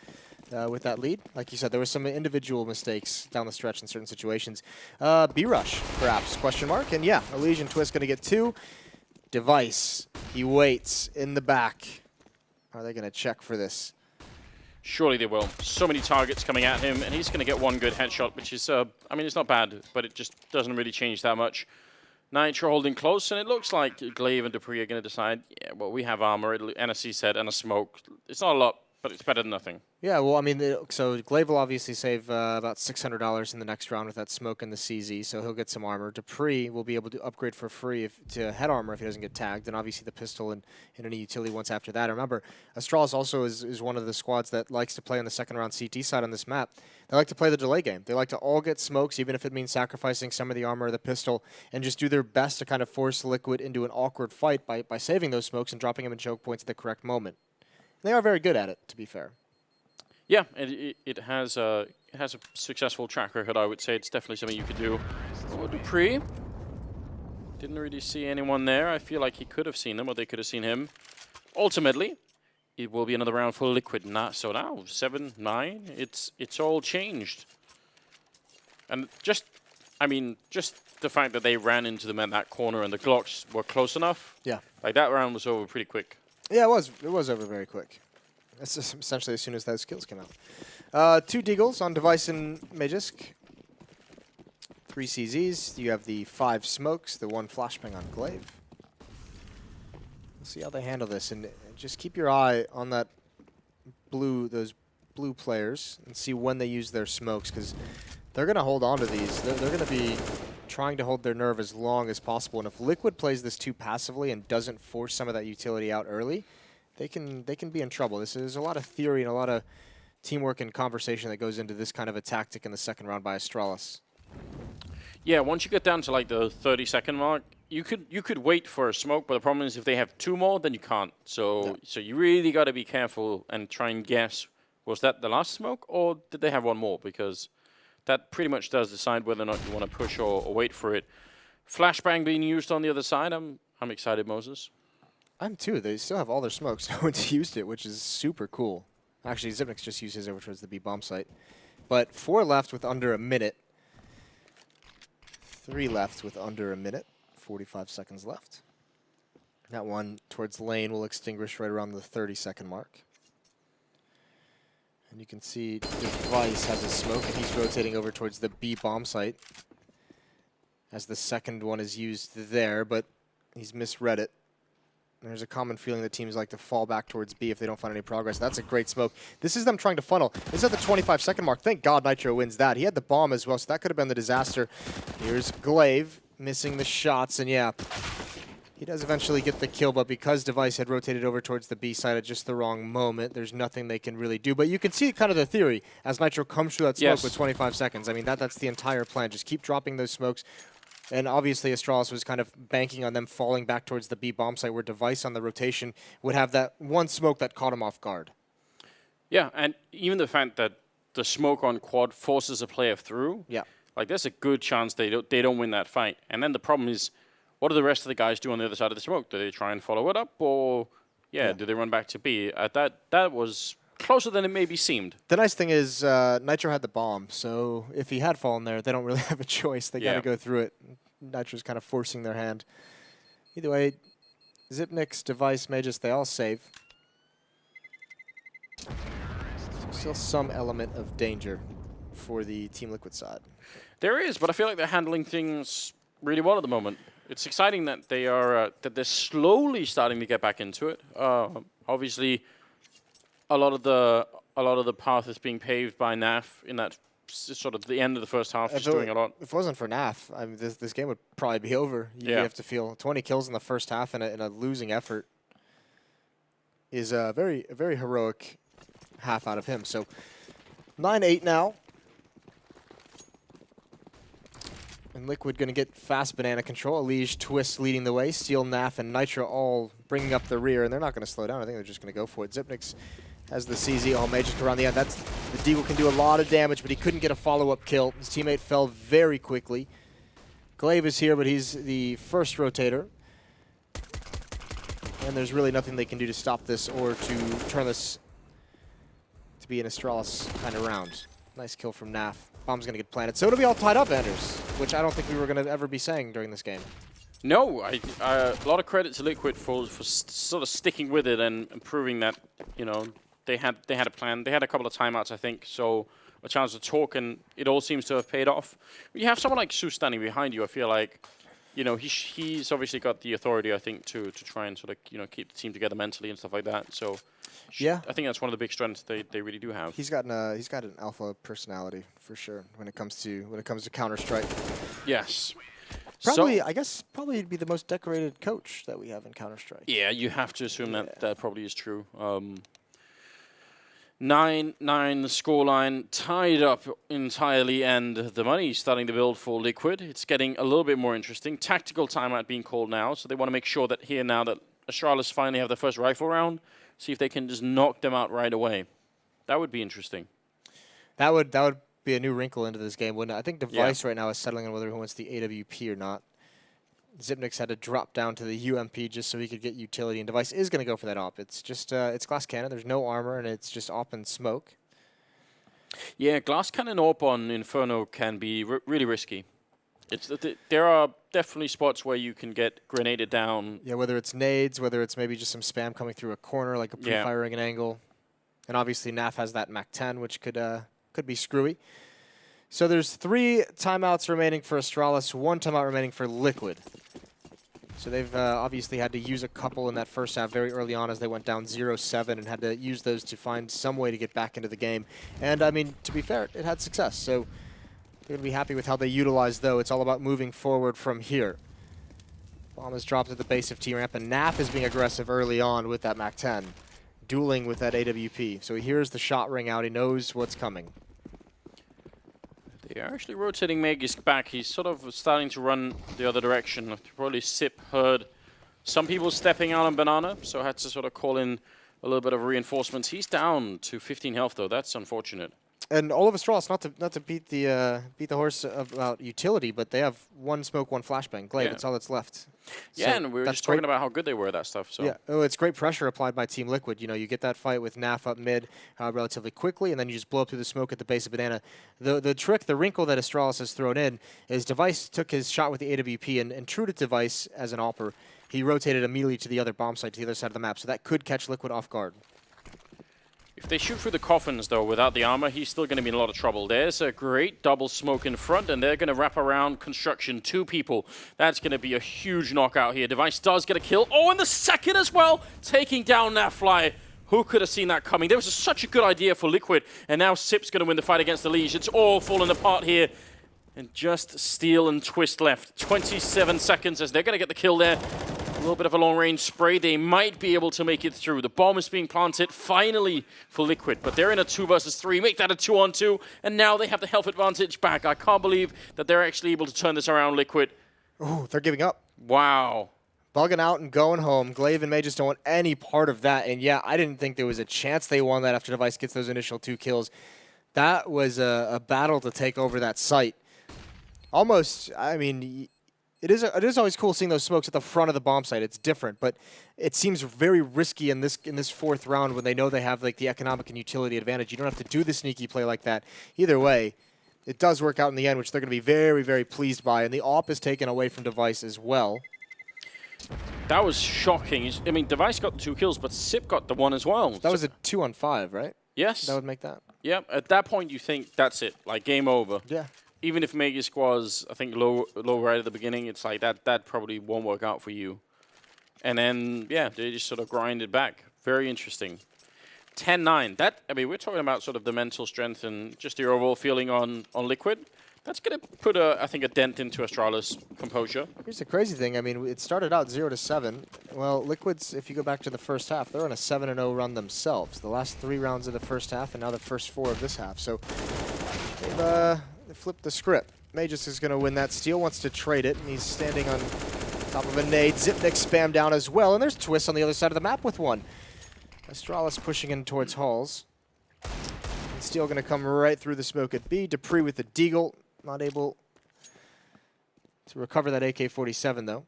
with that lead. Like you said, there were some individual mistakes down the stretch in certain situations. B-Rush, perhaps, question mark. And yeah, Elysian Twist going to get 2. Device, he waits in the back. Are they going to check for this? Surely they will. So many targets coming at him, and he's going to get one good headshot, which is, I mean, it's not bad, but it just doesn't really change that much. Nitro holding close, and it looks like Glaive and Dupree are going to decide, yeah, well, we have armor, NSC said, and a smoke. It's not a lot, but it's better than nothing. Yeah, well, I mean, so Glaive will obviously save about $600 in the next round with that smoke and the CZ, so he'll get some armor. Dupree will be able to upgrade for free to head armor if he doesn't get tagged, and obviously the pistol and any utility once after that. Remember, Astralis also is one of the squads that likes to play on the second round CT side on this map. They like to play the delay game. They like to all get smokes, even if it means sacrificing some of the armor or the pistol, and just do their best to kind of force Liquid into an awkward fight by saving those smokes and dropping them in choke points at the correct moment. And they are very good at it, to be fair. Yeah, it has a successful track record, I would say. It's definitely something you could do. Oh, Dupree. Didn't really see anyone there. I feel like he could have seen them, or they could have seen him. Ultimately, it will be another round for Liquid. So now, 7-9, it's all changed. And just the fact that they ran into them at that corner and the Glocks were close enough. Yeah. Like, that round was over pretty quick. Yeah, it was. It was over very quick. That's essentially as soon as those skills came out. 2 Deagles on Device and Magisk. 3 CZs. You have the 5 smokes, the 1 flashbang on Glaive. We'll see how they handle this, and just keep your eye on those blue players, and see when they use their smokes, because they're going to hold on to these. They're going to be trying to hold their nerve as long as possible, and if Liquid plays this too passively and doesn't force some of that utility out early, they can be in trouble. There's a lot of theory and a lot of teamwork and conversation that goes into this kind of a tactic in the second round by Astralis. Yeah, once you get down to like the 30-second mark, you could wait for a smoke, but the problem is if they have 2 more, then you can't. So you really got to be careful and try and guess, was that the last smoke or did they have 1 more? Because that pretty much does decide whether or not you want to push or wait for it. Flashbang being used on the other side, I'm excited, Moses. I'm too. They still have all their smokes. No one's used it, which is super cool. Actually, Zipnik's just used his over towards the B bomb site. But 4 left with under a minute. 3 left with under a minute. 45 seconds left. That one towards lane will extinguish right around the 30-second mark. And you can see Device has a smoke, and he's rotating over towards the B bomb site. As the second one is used there, but he's misread it. There's a common feeling that teams like to fall back towards B if they don't find any progress. That's a great smoke. This is them trying to funnel. This is at the 25-second mark. Thank God Nitro wins that. He had the bomb as well, so that could have been the disaster. Here's Glaive missing the shots, and yeah, he does eventually get the kill, but because Device had rotated over towards the B side at just the wrong moment, there's nothing they can really do. But you can see kind of the theory as Nitro comes through that smoke with 25 seconds. I mean, that's the entire plan. Just keep dropping those smokes. And obviously, Astralis was kind of banking on them falling back towards the B bomb site where Device on the rotation would have that 1 smoke that caught him off guard. Yeah, and even the fact that the smoke on quad forces a player through, like there's a good chance they don't win that fight. And then the problem is, what do the rest of the guys do on the other side of the smoke? Do they try and follow it up, or do they run back to B? That was closer than it maybe seemed. The nice thing is Nitro had the bomb, so if he had fallen there, they don't really have a choice. They got to go through it. Nitro's kind of forcing their hand. Either way, Zipnik's device, Magus, they all save. So still some element of danger for the Team Liquid side. There is, but I feel like they're handling things really well at the moment. It's exciting that they are that they're slowly starting to get back into it. Obviously, a lot of the path is being paved by NAF in that sort of the end of the first half. Just doing a lot. If it wasn't for NAF, I mean, this game would probably be over. You have to feel 20 kills in the first half in a losing effort is a very heroic half out of him. So 9-8 now. And Liquid going to get fast banana control. Elige, Twist leading the way. Steel, NAF, and Nitro all bringing up the rear, and they're not going to slow down. I think they're just going to go for it. Zipnik's has the CZ. All Magus around the end. The Deagle can do a lot of damage, but he couldn't get a follow-up kill. His teammate fell very quickly. Glaive is here, but he's the first rotator. And there's really nothing they can do to stop this or to turn this to be an Astralis kind of round. Nice kill from NAF. Bomb's going to get planted. So it'll be all tied up, Anders, which I don't think we were going to ever be saying during this game. No, a lot of credit to Liquid for sort of sticking with it and proving that, you know, they had a plan. They had a couple of timeouts, I think, so a chance to talk, and it all seems to have paid off. When you have someone like Sue standing behind you, I feel like, you know, he's obviously got the authority, I think, to try and sort of, you know, keep the team together mentally and stuff like that. So yeah, I think that's one of the big strengths they really do have. He's got an alpha personality for sure when it comes to Counter-Strike. Yes. Probably, so, I guess, probably be the most decorated coach that we have in Counter-Strike. Yeah, you have to assume that probably is true. 9-9 the scoreline, tied up entirely, and the money starting to build for Liquid. It's getting a little bit more interesting. Tactical timeout being called now, so they want to make sure that that Astralis finally have their first rifle round, see if they can just knock them out right away. That would be interesting. That would be a new wrinkle into this game, wouldn't it? I think Device right now is settling on whether he wants the AWP or not. Zipnik's had to drop down to the UMP just so he could get utility, and Device is going to go for that op. It's just it's glass cannon. There's no armor, and it's just op and smoke. Yeah, glass cannon op on Inferno can be really risky. There are definitely spots where you can get grenaded down. Yeah, whether it's nades, whether it's maybe just some spam coming through a corner, like a pre-firing an angle. And obviously NAF has that MAC-10, which could be screwy. So there's 3 timeouts remaining for Astralis, 1 timeout remaining for Liquid. So they've obviously had to use a couple in that first half very early on as they went down 0-7 and had to use those to find some way to get back into the game. And, I mean, to be fair, it had success. So they're going to be happy with how they utilized, though. It's all about moving forward from here. Bomb is dropped at the base of T-Ramp, and NAF is being aggressive early on with that MAC-10, dueling with that AWP. So he hears the shot ring out. He knows what's coming. They are actually rotating Magus back. He's sort of starting to run the other direction. Probably Sip heard some people stepping out on Banana, so had to sort of call in a little bit of reinforcements. He's down to 15 health, though. That's unfortunate. And all of Astralis, not to beat the horse about utility, but they have 1 smoke, 1 flashbang. Glaive, that's all that's left. Yeah, so and we were just talking about how good they were at that stuff. So. Yeah, it's great pressure applied by Team Liquid. You know, you get that fight with NAF up mid relatively quickly, and then you just blow up through the smoke at the base of Banana. The wrinkle that Astralis has thrown in is Device took his shot with the AWP, and true to Device as an AWPer, he rotated immediately to the other bomb site, to the other side of the map, so that could catch Liquid off guard. If they shoot through the coffins, though, without the armor, he's still going to be in a lot of trouble. There's a great double smoke in front, and they're going to wrap around construction. 2 people. That's going to be a huge knockout here. Device does get a kill. Oh, and the second as well, taking down that fly. Who could have seen that coming? There was such a good idea for Liquid, and now Sip's going to win the fight against the Liege. It's all falling apart here. And just Steel and Twist left. 27 seconds as they're going to get the kill there. A little bit of a long-range spray. They might be able to make it through. The bomb is being planted finally for Liquid, but they're in a 2 versus 3. Make that a 2-on-2, and now they have the health advantage back. I can't believe that they're actually able to turn this around, Liquid. Oh, they're giving up. Wow. Bugging out and going home. Glaive and Magus don't want any part of that, and yeah, I didn't think there was a chance they won that after Device gets those initial 2 kills. That was a battle to take over that site. almost, I mean, it is always cool seeing those smokes at the front of the bomb site. It's different, but it seems very risky in this 4th round when they know they have like the economic and utility advantage. You don't have to do the sneaky play like that. Either way, it does work out in the end, which they're going to be very, very pleased by. And the AWP is taken away from Device as well. That was shocking. I mean, Device got the 2 kills, but Sip got the 1 as well. That was a 2-on-5, right? Yes. That would make that. Yeah. At that point, you think that's it, like game over. Yeah. Even if Magisk was, I think, low right at the beginning, it's like that probably won't work out for you. And then, yeah, they just sort of grinded back. Very interesting. 10-9. That, I mean, we're talking about sort of the mental strength and just the overall feeling on Liquid. That's going to put, I think, a dent into Astralis' composure. Here's the crazy thing. I mean, it started out 0-7. Well, Liquid's, if you go back to the first half, they're on a 7-0 run themselves. The last 3 rounds of the first half and now the first 4 of this half. So they've flipped the script. Magisk is going to win that steal, wants to trade it, and he's standing on top of a nade. Zipnik spam down as well, and there's Twist on the other side of the map with one. Astralis pushing in towards Halls. And Steal going to come right through the smoke at B. Dupree with the Deagle. Not able to recover that AK-47, though.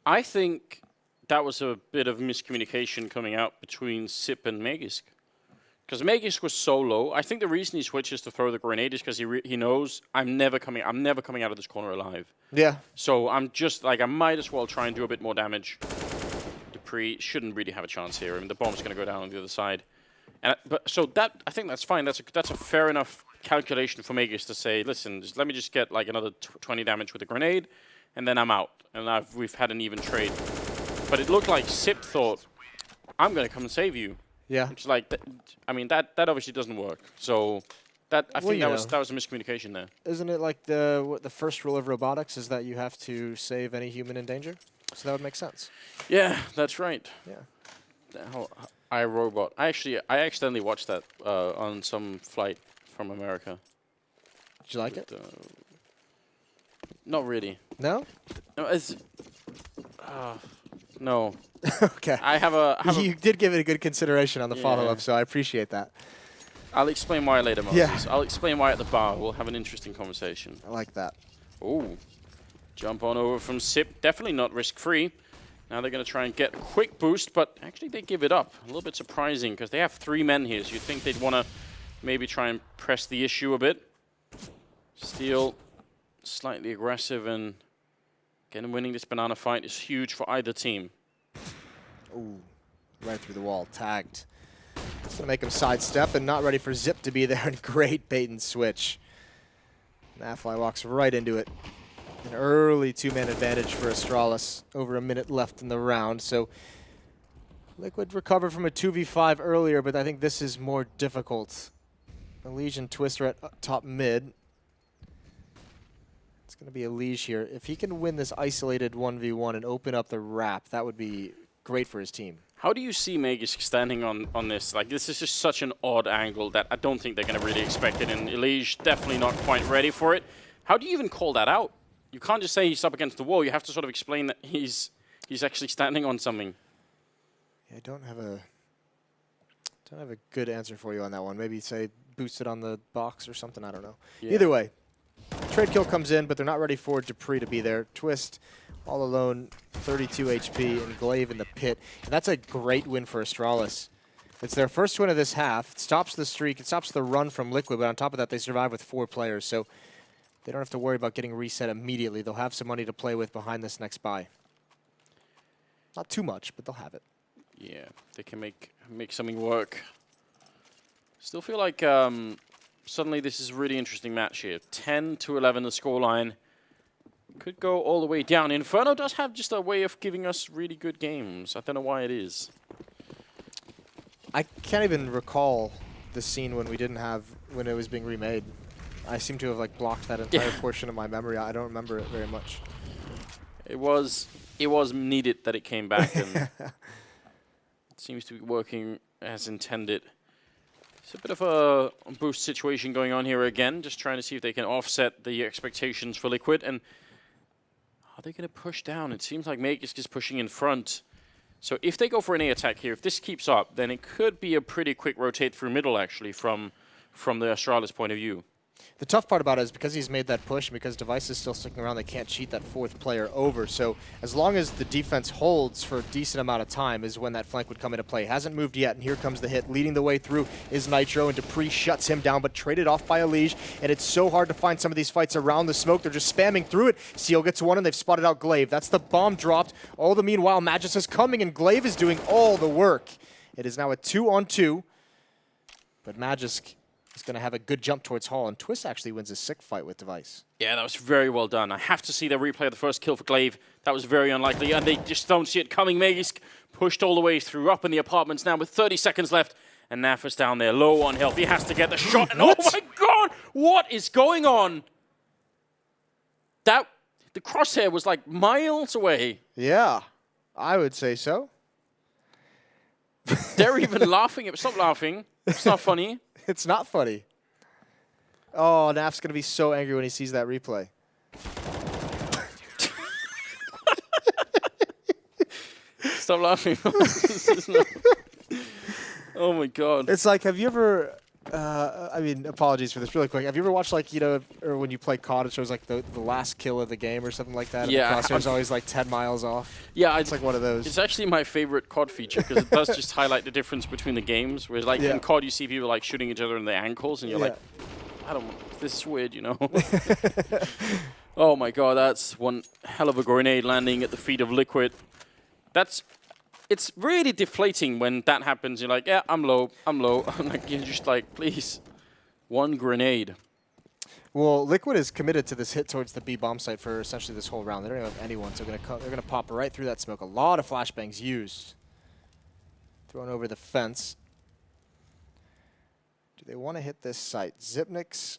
I think that was a bit of miscommunication coming out between Sip and Magisk. Because Magisk was so low. I think the reason he switches to throw the grenade is because he knows I'm never coming out of this corner alive. Yeah. So I'm just like, I might as well try and do a bit more damage. Dupree shouldn't really have a chance here. I mean, the bomb's going to go down on the other side. And so that, I think that's fine. That's a fair enough calculation for Magisk to say, listen, let me just get like another 20 damage with a grenade, and then I'm out. And we've had an even trade. But it looked like Sip thought, I'm going to come and save you. Yeah. Which, like, I mean, that obviously doesn't work. So that I think that was a miscommunication there. Isn't it like the first rule of robotics is that you have to save any human in danger? So that would make sense. Yeah, that's right. Yeah. iRobot. I accidentally watched that on some flight from America. Did you like it? Not really. No? No, it's no. Okay. You did give it a good consideration on the follow-up, so I appreciate that. I'll explain why later, Moses. Yeah. I'll explain why at the bar. We'll have an interesting conversation. I like that. Ooh. Jump on over from Sip. Definitely not risk-free. Now they're going to try and get a quick boost, but actually they give it up. A little bit surprising because they have 3 men here, so you'd think they'd want to maybe try and press the issue a bit. Steal, slightly aggressive, and again, winning this banana fight is huge for either team. Ooh, right through the wall, tagged. It's going to make him sidestep and not ready for Zip to be there, and great bait and switch. Nafly walks right into it. An early 2-man advantage for Astralis. Over a minute left in the round, so Liquid recovered from a 2v5 earlier, but I think this is more difficult. Elige and Twist are at top mid. It's going to be Elige here. If he can win this isolated 1v1 and open up the wrap, that would be great for his team. How do you see Magisk standing on this? Like, this is just such an odd angle that I don't think they're going to really expect it, and Elige definitely not quite ready for it. How do you even call that out? You can't just say he's up against the wall. You have to sort of explain that he's actually standing on something. Yeah, I don't have a good answer for you on that one. Maybe say boosted on the box or something. I don't know. Yeah. Either way, trade kill comes in, but they're not ready for Dupree to be there. Twist all alone, 32 HP, and Glaive in the pit. And that's a great win for Astralis. It's their first win of this half. It stops the streak. It stops the run from Liquid, but on top of that, they survive with 4 players. So they don't have to worry about getting reset immediately. They'll have some money to play with behind this next buy. Not too much, but they'll have it. Yeah, they can make something work. Still feel like suddenly this is a really interesting match here. 10-11 the scoreline. Could go all the way down. Inferno does have just a way of giving us really good games. I don't know why it is. I can't even recall the scene when it was being remade. I seem to have like blocked that entire portion of my memory. I don't remember it very much. It was needed that it came back, and it seems to be working as intended. It's a bit of a boost situation going on here again, just trying to see if they can offset the expectations for Liquid. And are they going to push down? It seems like Magisk is pushing in front. So if they go for an A attack here, if this keeps up, then it could be a pretty quick rotate through middle, actually, from the Astralis point of view. The tough part about it is because he's made that push, and because Device is still sticking around, they can't cheat that fourth player over. So as long as the defense holds for a decent amount of time is when that flank would come into play. Hasn't moved yet, and here comes the hit. Leading the way through is Nitro, and Dupree shuts him down, but traded off by Elige. And it's so hard to find some of these fights around the smoke. They're just spamming through it. Seal gets one, and they've spotted out Glaive. That's the bomb dropped. All the meanwhile, Magus is coming, and Glaive is doing all the work. It is now a 2-on-2, but Magisk is going to have a good jump towards Hall, and Twist actually wins a sick fight with Device. Yeah, that was very well done. I have to see the replay of the first kill for Glaive. That was very unlikely, and they just don't see it coming. Magisk pushed all the way through, up in the apartments now with 30 seconds left, and Nafis down there, low on health. He has to get the shot, and oh my god, what is going on? The crosshair was like miles away. Yeah, I would say so. They're even laughing. Stop laughing. It's not funny. It's not funny. Oh, Naf's going to be so angry when he sees that replay. Stop laughing. Oh my god. It's like, have you ever... I mean, apologies for this really quick. Have you ever watched, like, you know, or when you play COD, it shows, like, the last kill of the game or something like that? Yeah. And the crosshair's always, like, 10 miles off. Yeah. It's like one of those. It's actually my favorite COD feature because it does just highlight the difference between the games. Whereas, like, in COD, you see people, like, shooting each other in the ankles, and you're like, I don't... This is weird, you know? Oh my god, that's one hell of a grenade landing at the feet of Liquid. It's really deflating when that happens. You're like, yeah, I'm low. I'm like, you're just like, please, one grenade. Well, Liquid is committed to this hit towards the B bomb site for essentially this whole round. They don't even have anyone, so they're gonna pop right through that smoke. A lot of flashbangs used. Thrown over the fence. Do they want to hit this site? Zipniks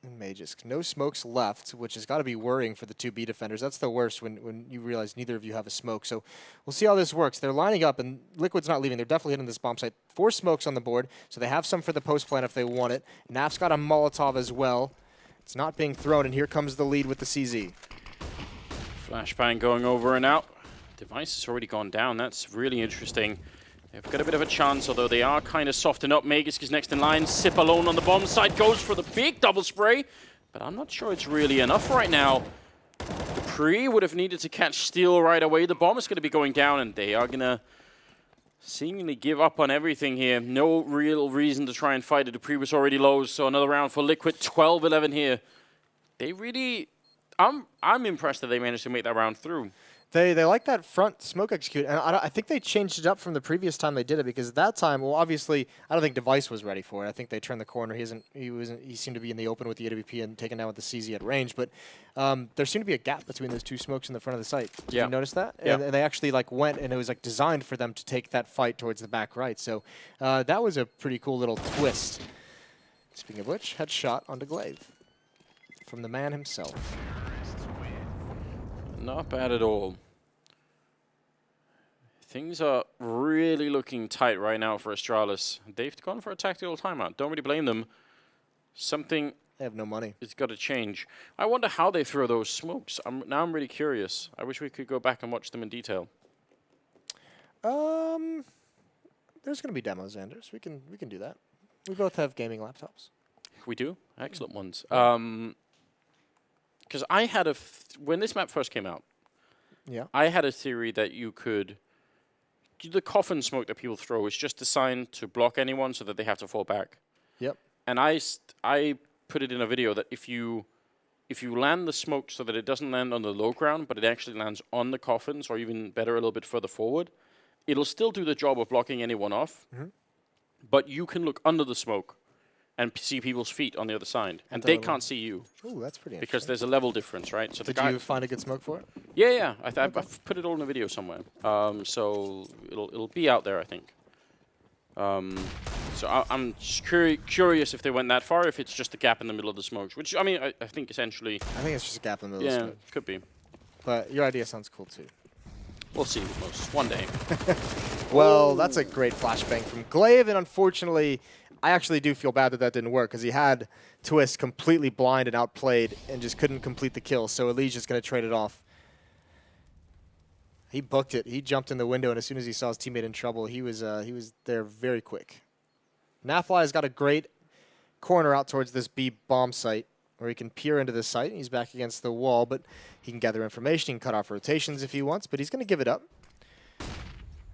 and Magisk. No smokes left, which has got to be worrying for the two B defenders. That's the worst when you realize neither of you have a smoke. So we'll see how this works. They're lining up, and Liquid's not leaving. They're definitely hitting this bomb site. 4 smokes on the board, so they have some for the post plan if they want it. Naf's got a Molotov as well. It's not being thrown, and here comes the lead with the CZ. Flashbang going over and out. Device has already gone down. That's really interesting. They've got a bit of a chance, although they are kind of softened up. Magisk is next in line. Sip alone on the bomb side. Goes for the big double spray. But I'm not sure it's really enough right now. Dupree would have needed to catch Steel right away. The bomb is going to be going down, and they are going to seemingly give up on everything here. No real reason to try and fight it. Dupree was already low, so another round for Liquid. 12-11 here. They really... I'm impressed that they managed to make that round through. They like that front smoke execute, and I think they changed it up from the previous time they did it, because at that time, well, obviously, I don't think Device was ready for it. I think they turned the corner. He seemed to be in the open with the AWP and taken down with the CZ at range, but there seemed to be a gap between those two smokes in the front of the site. Did you notice that? Yeah. And they actually like went, and it was like designed for them to take that fight towards the back right. So that was a pretty cool little twist. Speaking of which, headshot onto Glaive from the man himself. Not bad at all. Things are really looking tight right now for Astralis. They've gone for a tactical timeout. Don't really blame them. Something... They have no money. It's got to change. I wonder how they throw those smokes. Now I'm really curious. I wish we could go back and watch them in detail. There's going to be demos, Anders. We can do that. We both have gaming laptops. We do? Excellent ones. Because I had when this map first came out, I had a theory that you could... The coffin smoke that people throw is just designed to block anyone so that they have to fall back. Yep. And I put it in a video that if you land the smoke so that it doesn't land on the low ground, but it actually lands on the coffins, or even better, a little bit further forward, it'll still do the job of blocking anyone off, but you can look under the smoke and see people's feet on the other side, and they can't see you. Ooh, that's pretty interesting. Because there's a level difference, right? So Did you find a good smoke for it? Yeah. I've put it all in a video somewhere. So it'll be out there, I think. So I'm just curious if they went that far, if it's just a gap in the middle of the smokes, which, I mean, I think essentially... I think it's just a gap in the middle of the smoke. Yeah, could be. But your idea sounds cool, too. We'll see, most one day. Well, that's a great flashbang from Glaive, and unfortunately, I actually do feel bad that didn't work, because he had Twist completely blind and outplayed and just couldn't complete the kill, so Elige is going to trade it off. He booked it. He jumped in the window, and as soon as he saw his teammate in trouble, he was there very quick. Nafly has got a great corner out towards this B bomb site, where he can peer into the site. He's back against the wall, but he can gather information. He can cut off rotations if he wants, but he's going to give it up.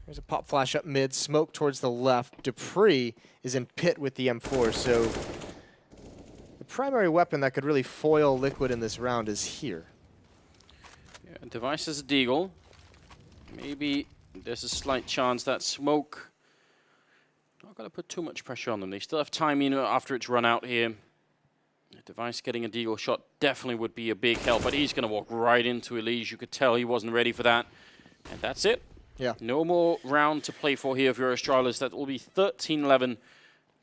There's a pop flash up mid, smoke towards the left. Dupree is in pit with the M4, so the primary weapon that could really foil Liquid in this round is here. Yeah, Device has a deagle. Maybe there's a slight chance that smoke. Not going to put too much pressure on them. They still have time, you know, after it's run out here. Device getting a deagle shot definitely would be a big help, but he's going to walk right into Elise. You could tell he wasn't ready for that. And that's it. Yeah. No more round to play for here if you're Astralis. That will be 13-11.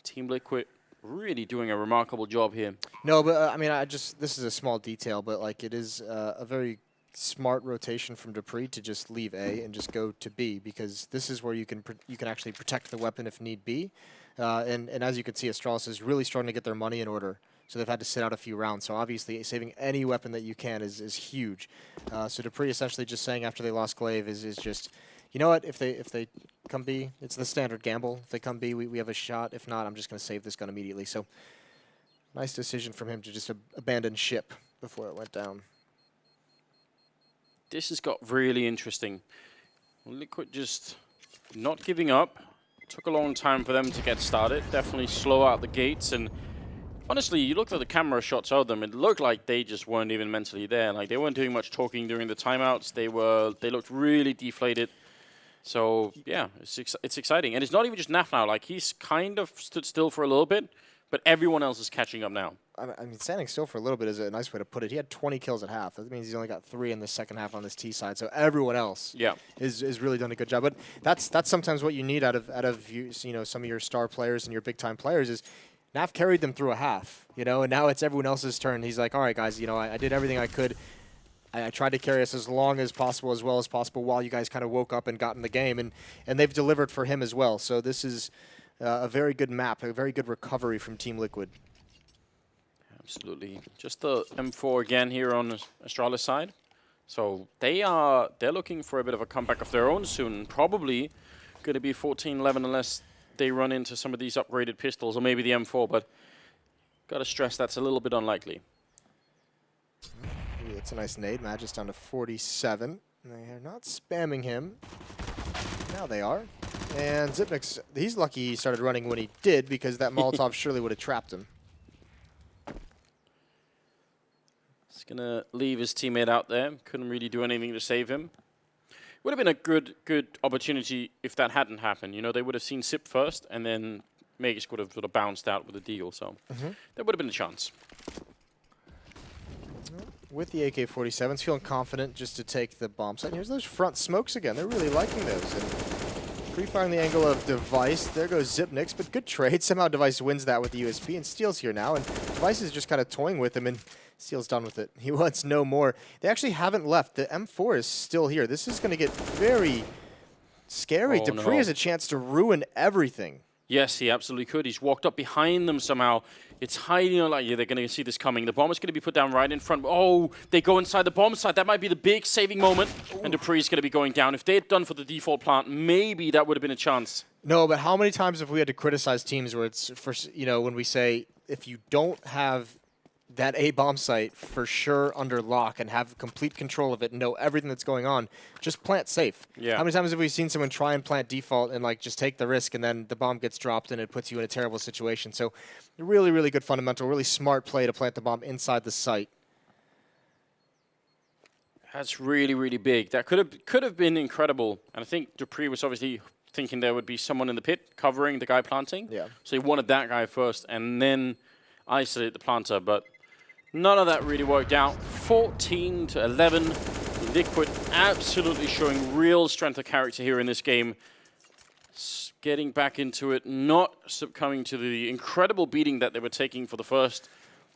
Team Liquid really doing a remarkable job here. No, but I mean, this is a small detail, but like it is a very smart rotation from Dupree to just leave A and just go to B, because this is where you can actually protect the weapon if need be. And as you can see, Astralis is really starting to get their money in order. So they've had to sit out a few rounds. So obviously, saving any weapon that you can is huge. So Dupree essentially just saying after they lost Glaive is just, you know what? If they come B, it's the standard gamble. If they come B, we have a shot. If not, I'm just going to save this gun immediately. So nice decision from him to just abandon ship before it went down. This has got really interesting. Liquid just not giving up. Took a long time for them to get started. Definitely slow out the gates. And honestly, you looked at the camera shots of them, it looked like they just weren't even mentally there. Like, they weren't doing much talking during the timeouts. They looked really deflated. So, yeah, it's exciting. And it's not even just Naf now. Like, he's kind of stood still for a little bit, but everyone else is catching up now. I mean, standing still for a little bit is a nice way to put it. He had 20 kills at half. That means he's only got 3 in the second half on this T side. So everyone else is really done a good job. But that's sometimes what you need out of you know, some of your star players and your big time players is Naf carried them through a half, you know, and now it's everyone else's turn. He's like, all right, guys, you know, I did everything I could. I tried to carry us as long as possible, as well as possible, while you guys kind of woke up and got in the game, and they've delivered for him as well. So this is a very good map, a very good recovery from Team Liquid. Absolutely. Just the M4 again here on Astralis side. So they're looking for a bit of a comeback of their own soon. Probably going to be 14-11 unless they run into some of these upgraded pistols, or maybe the M4, but got to stress that's a little bit unlikely. Ooh, that's a nice nade. Magic's down to 47. They're not spamming him. Now they are. And Zipnik's, he's lucky he started running when he did, because that Molotov surely would have trapped him. He's going to leave his teammate out there. Couldn't really do anything to save him. Would have been a good opportunity if that hadn't happened. You know, they would have seen Sip first, and then Magisk would have sort of bounced out with a deal. So there would have been a chance. With the AK-47s, feeling confident just to take the bomb site. Here's those front smokes again. They're really liking those. And pre-firing the angle of Device. There goes Zipnix, but good trade. Somehow Device wins that with the USP, and Steel's here now. And Device is just kind of toying with him, and Steel's done with it. He wants no more. They actually haven't left. The M4 is still here. This is going to get very scary. Oh, Dupree has a chance to ruin everything. Yes, he absolutely could. He's walked up behind them somehow. It's hiding, you know, like, yeah, they're going to see this coming. The bomb is going to be put down right in front. Oh, they go inside the bomb site. That might be the big saving moment. Ooh. And Dupree's going to be going down. If they had done for the default plant, maybe that would have been a chance. No, but how many times have we had to criticize teams where it's, for, you know, when we say if you don't have that A bomb site for sure under lock and have complete control of it and know everything that's going on, just plant safe. Yeah. How many times have we seen someone try and plant default and like just take the risk, and then the bomb gets dropped and it puts you in a terrible situation? So really, really good fundamental, really smart play to plant the bomb inside the site. That's really, really big. That could have been incredible. And I think Dupree was obviously thinking there would be someone in the pit covering the guy planting. Yeah. So he wanted that guy first and then isolate the planter, but none of that really worked out. 14-11. Liquid absolutely showing real strength of character here in this game. Getting back into it, not succumbing to the incredible beating that they were taking for the first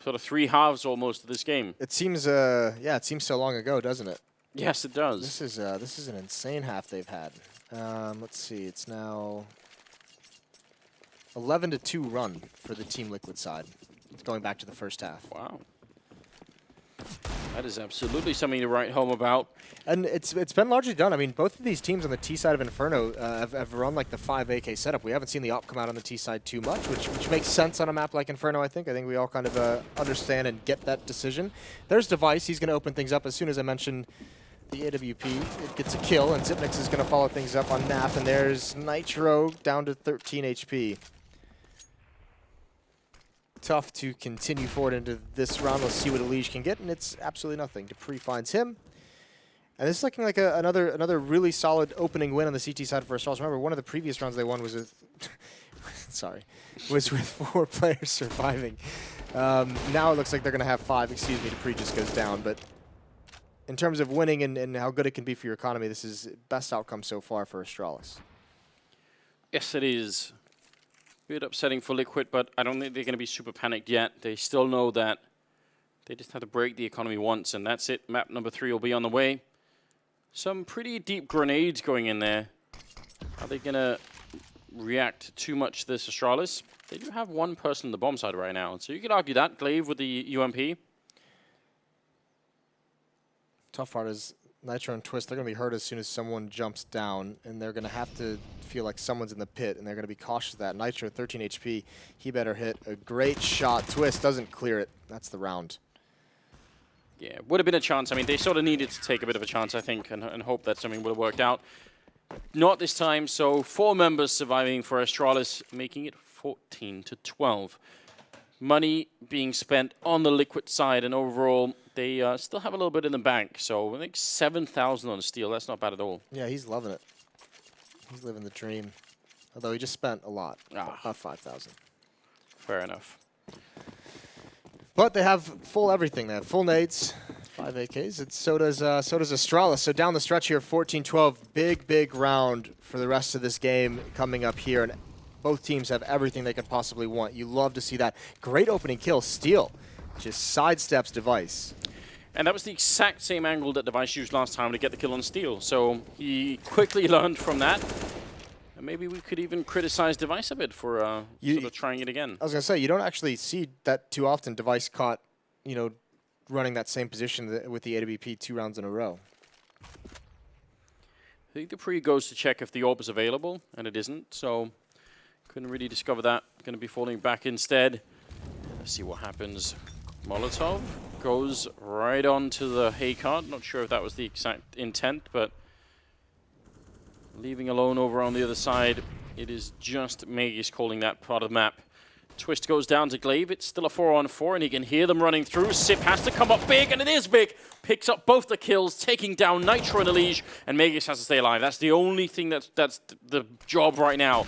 sort of 3 halves almost of this game. It seems, yeah, it seems so long ago, doesn't it? Yes, it does. This is an insane half they've had. Let's see, it's now 11-2 run for the Team Liquid side. It's going back to the first half. Wow. That is absolutely something to write home about. And it's been largely done. I mean, both of these teams on the T side of Inferno have run like the 5 AK setup. We haven't seen the op come out on the T side too much, which makes sense on a map like Inferno, I think. I think we all kind of understand and get that decision. There's Device. He's going to open things up. As soon as I mentioned the AWP, it gets a kill, and Zipnix is going to follow things up on Naf, and there's Nitro down to 13 HP. Tough to continue forward into this round. Let's see what Elige can get, and it's absolutely nothing. Dupree finds him. And this is looking like another really solid opening win on the CT side for Astralis. Remember, one of the previous rounds they won was with, was with 4 players surviving. Now it looks like they're going to have 5. Excuse me, Dupree just goes down. But in terms of winning and how good it can be for your economy, this is best outcome so far for Astralis. Yes, it is. A bit upsetting for Liquid, but I don't think they're going to be super panicked yet. They still know that they just have to break the economy once, and that's it. Map number 3 will be on the way. Some pretty deep grenades going in there. Are they going to react too much to this Astralis? They do have one person on the bomb side right now, so you could argue that. Glaive with the UMP. Tough part is Nitro and Twist, they're going to be hurt as soon as someone jumps down, and they're going to have to feel like someone's in the pit, and they're going to be cautious of that. Nitro, 13 HP. He better hit a great shot. Twist doesn't clear it. That's the round. Yeah, would have been a chance. I mean, they sort of needed to take a bit of a chance, I think, and hope that something would have worked out. Not this time, so 4 members surviving for Astralis, making it 14-12. Money being spent on the Liquid side, and overall, they still have a little bit in the bank. So I think 7,000 on steel. That's not bad at all. Yeah, he's loving it. He's living the dream. Although he just spent a lot, about 5,000. Fair enough. But they have full everything. They have full nades, 5 AKs. So does Astralis. So down the stretch here, 14-12. Big round for the rest of this game coming up here. And both teams have everything they could possibly want. You love to see that. Great opening kill. Steel just sidesteps Device. And that was the exact same angle that Device used last time to get the kill on Steel. So he quickly learned from that. And maybe we could even criticize Device a bit for sort of trying it again. I was going to say, you don't actually see that too often. Device caught, running that same position with the AWP 2 rounds in a row. I think Dupree goes to check if the orb is available, and it isn't. So couldn't really discover that. Going to be falling back instead. Let's see what happens. Molotov goes right onto the hay cart. Not sure if that was the exact intent, but leaving alone over on the other side, it is just Magus calling that part of the map. Twist goes down to Glaive. It's still a 4-on-4, and he can hear them running through. Sip has to come up big, and it is big. Picks up both the kills, taking down Nitro and Elige, and Magus has to stay alive. That's the only thing that's the job right now.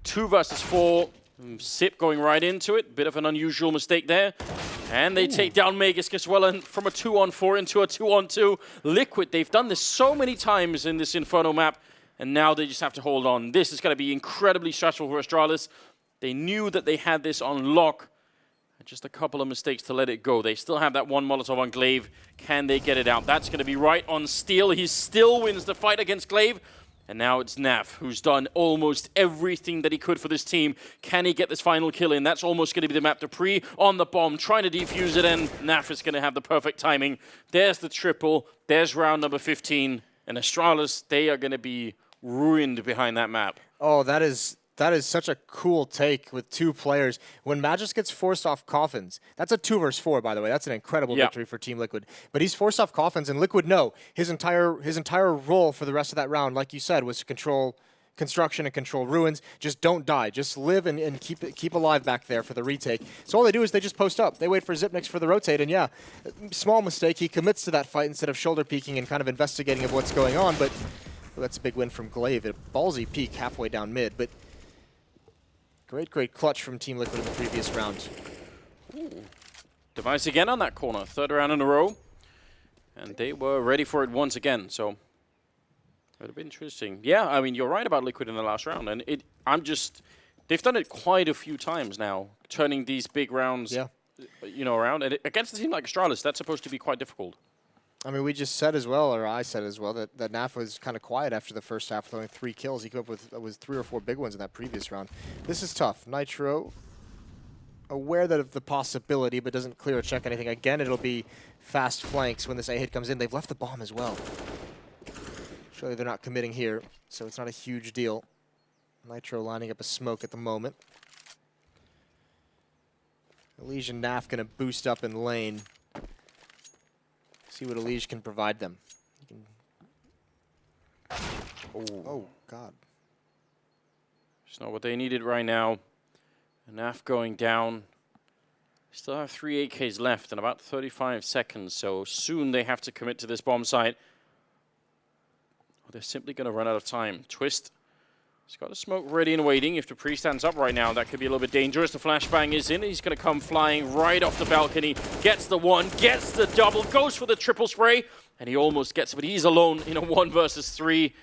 2 versus 4. Sip going right into it. Bit of an unusual mistake there. And they take down Magus as well, and from a 2-on-4 into a 2-on-2. Liquid, they've done this so many times in this Inferno map, and now they just have to hold on. This is going to be incredibly stressful for Astralis. They knew that they had this on lock. Just a couple of mistakes to let it go. They still have that one Molotov on Glaive. Can they get it out? That's going to be right on Steel. He still wins the fight against Glaive. And now it's Naf, who's done almost everything that he could for this team. Can he get this final kill in? That's almost going to be the map. Dupree on the bomb, trying to defuse it, and Naf is going to have the perfect timing. There's the triple. There's round number 15. And Astralis, they are going to be ruined behind that map. Oh, that is such a cool take with 2 players. When Magus gets forced off coffins, that's a 2 versus 4, by the way. That's an incredible victory for Team Liquid. But he's forced off coffins, and Liquid know his entire role for the rest of that round, like you said, was to control construction and control ruins. Just don't die. Just live and keep alive back there for the retake. So all they do is they just post up. They wait for Zipnix for the rotate, and yeah, small mistake. He commits to that fight instead of shoulder peeking and kind of investigating of what's going on, but well, that's a big win from Glaive. A ballsy peek halfway down mid, but great clutch from Team Liquid in the previous round. Ooh. Device again on that corner. 3rd round in a row. And they were ready for it once again, so it would have been interesting. Yeah, I mean, you're right about Liquid in the last round, and they've done it quite a few times now, turning these big rounds, around. And against a team like Astralis, that's supposed to be quite difficult. I mean, we just said as well, or I said as well, that Naf was kind of quiet after the first half, with only 3 kills. He came up with 3 or 4 big ones in that previous round. This is tough. Nitro, aware that of the possibility, but doesn't clear or check anything. Again, it'll be fast flanks when this A hit comes in. They've left the bomb as well. Surely they're not committing here, so it's not a huge deal. Nitro lining up a smoke at the moment. Elige and Naf gonna boost up in lane. See what Elige can provide them. He can... Oh, God. It's not what they needed right now. Naf going down. Still have 3 AKs left and about 35 seconds, so soon they have to commit to this bomb site. Or they're simply going to run out of time. Twist. He's got a smoke ready and waiting. If the Pre stands up right now, that could be a little bit dangerous. The flashbang is in. He's going to come flying right off the balcony. Gets the one, gets the double, goes for the triple spray, and he almost gets it, but he's alone in a 1 versus 3.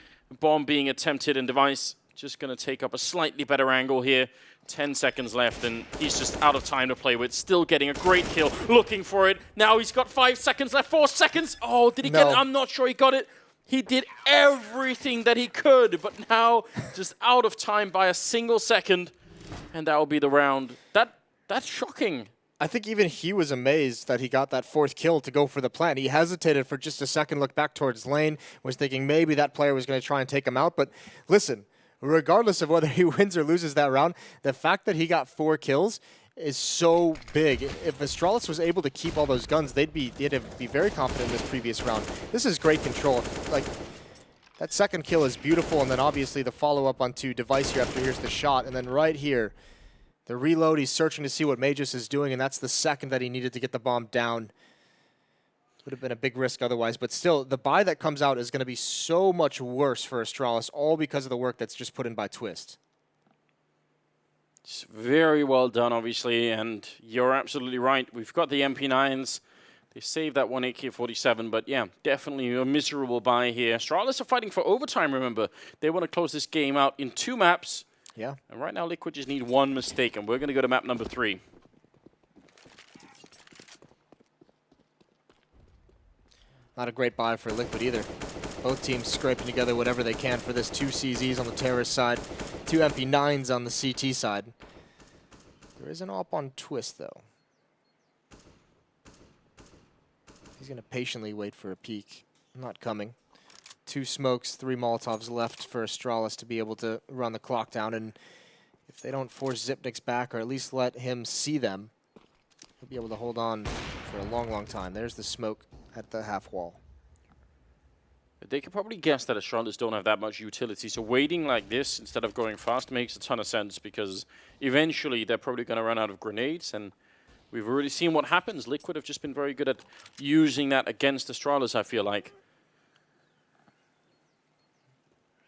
Bomb being attempted, and Device just going to take up a slightly better angle here. 10 seconds left, and he's just out of time to play with. Still getting a great kill, looking for it. Now he's got 5 seconds left, 4 seconds. Oh, did he get it? I'm not sure he got it. He did everything that he could, but now just out of time by a single second, and that will be the round. That's shocking. I think even he was amazed that he got that 4th kill to go for the plant. He hesitated for just a second, looked back towards lane, was thinking maybe that player was going to try and take him out. But listen, regardless of whether he wins or loses that round, the fact that he got 4 kills is so big. If Astralis was able to keep all those guns, they'd be very confident in this previous round. This is great control. Like, that 2nd kill is beautiful, and then obviously the follow-up onto Device here after here's the shot, and then right here, the reload, he's searching to see what Magus is doing, and that's the 2nd that he needed to get the bomb down. Would have been a big risk otherwise, but still, the buy that comes out is going to be so much worse for Astralis, all because of the work that's just put in by Twist. It's very well done, obviously, and you're absolutely right. We've got the MP9s. They saved that one AK-47, but yeah, definitely a miserable buy here. Astralis are fighting for overtime, remember. They want to close this game out in 2 maps. Yeah. And right now, Liquid just need 1 mistake, and we're going to go to map number 3. Not a great buy for Liquid either. Both teams scraping together whatever they can for this. 2 CZs on the terrorist side, 2 MP9s on the CT side. There is an AWP on Twist, though. He's going to patiently wait for a peek. Not coming. 2 smokes, 3 Molotovs left for Astralis to be able to run the clock down. And if they don't force Zipnik's back, or at least let him see them, he'll be able to hold on for a long, long time. There's the smoke at the half wall. They could probably guess that Astralis don't have that much utility, so waiting like this instead of going fast makes a ton of sense, because eventually they're probably going to run out of grenades, and we've already seen what happens. Liquid have just been very good at using that against Astralis, I feel like.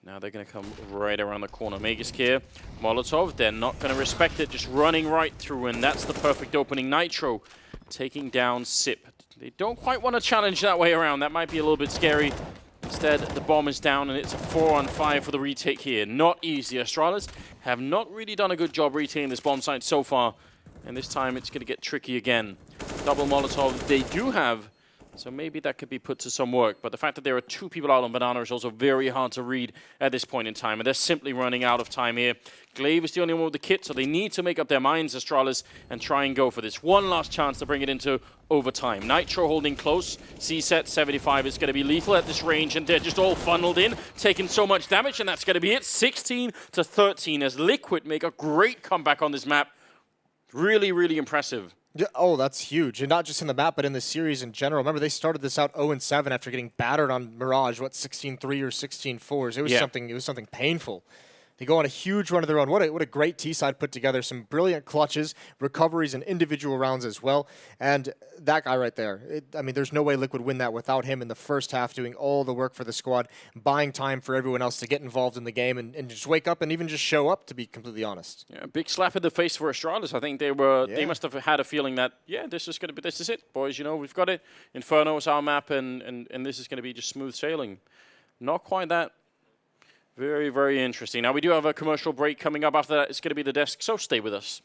Now they're going to come right around the corner. Magiskir, Molotov, they're not going to respect it, just running right through, and that's the perfect opening. Nitro taking down Sip. They don't quite want to challenge that way around. That might be a little bit scary. Instead, the bomb is down, and it's a 4-on-5 for the retake here. Not easy. Astralis have not really done a good job retaking this bomb site so far, and this time it's going to get tricky again. Double Molotov they do have, so maybe that could be put to some work. But the fact that there are 2 people out on Banana is also very hard to read at this point in time, and they're simply running out of time here. Glaive is the only one with the kit, so they need to make up their minds, Astralis, and try and go for this. One last chance to bring it into overtime. Nitro holding close. C-set 75 is going to be lethal at this range, and they're just all funneled in, taking so much damage, and that's going to be it. 16-13 as Liquid make a great comeback on this map. Really, really impressive. Yeah, oh, that's huge. And not just in the map, but in the series in general. Remember, they started this out 0-7 after getting battered on Mirage, what, 16-3 or 16-4s. It was something painful. They go on a huge run of their own. What a great T-side put together. Some brilliant clutches, recoveries, and individual rounds as well. And that guy right there, I mean, there's no way Liquid win that without him in the first half doing all the work for the squad, buying time for everyone else to get involved in the game and just wake up and even just show up, to be completely honest. Yeah, big slap in the face for Astralis. I think they must have had a feeling that, yeah, this is it, boys. You know, we've got it. Inferno is our map, and this is going to be just smooth sailing. Not quite that. Very, very interesting. Now, we do have a commercial break coming up. After that, it's going to be the desk, so stay with us.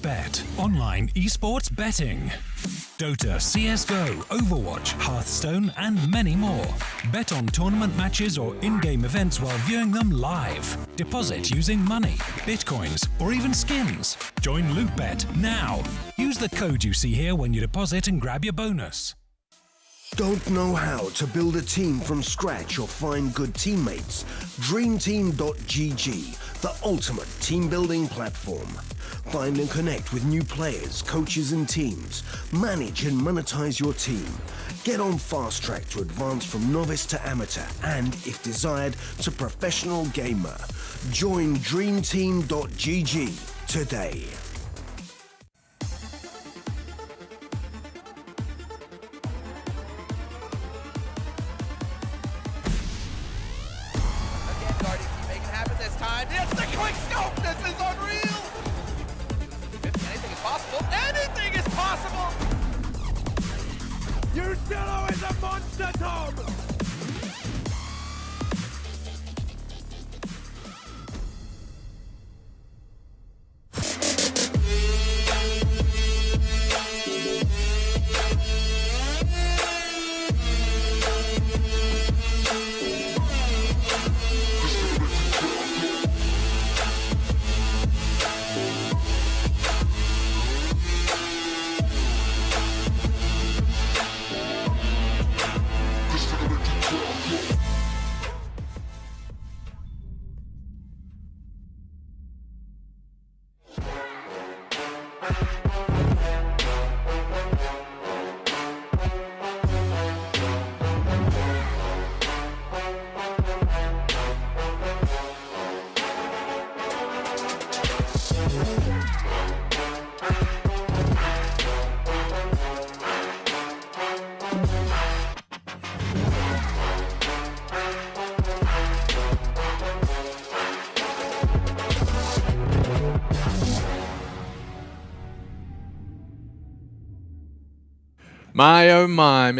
LootBet, online esports betting. Dota, CSGO, Overwatch, Hearthstone, and many more. Bet on tournament matches or in-game events while viewing them live. Deposit using money, bitcoins, or even skins. Join LootBet now. Use the code you see here when you deposit and grab your bonus. Don't know how to build a team from scratch or find good teammates? DreamTeam.gg, the ultimate team building platform. Find and connect with new players, coaches and teams. Manage and monetize your team. Get on fast track to advance from novice to amateur and, if desired, to professional gamer. Join DreamTeam.gg today. It's the quick scope! This is unreal! Anything is possible! Anything is possible! Yuzillo is a monster, Tom! My oh my, Miss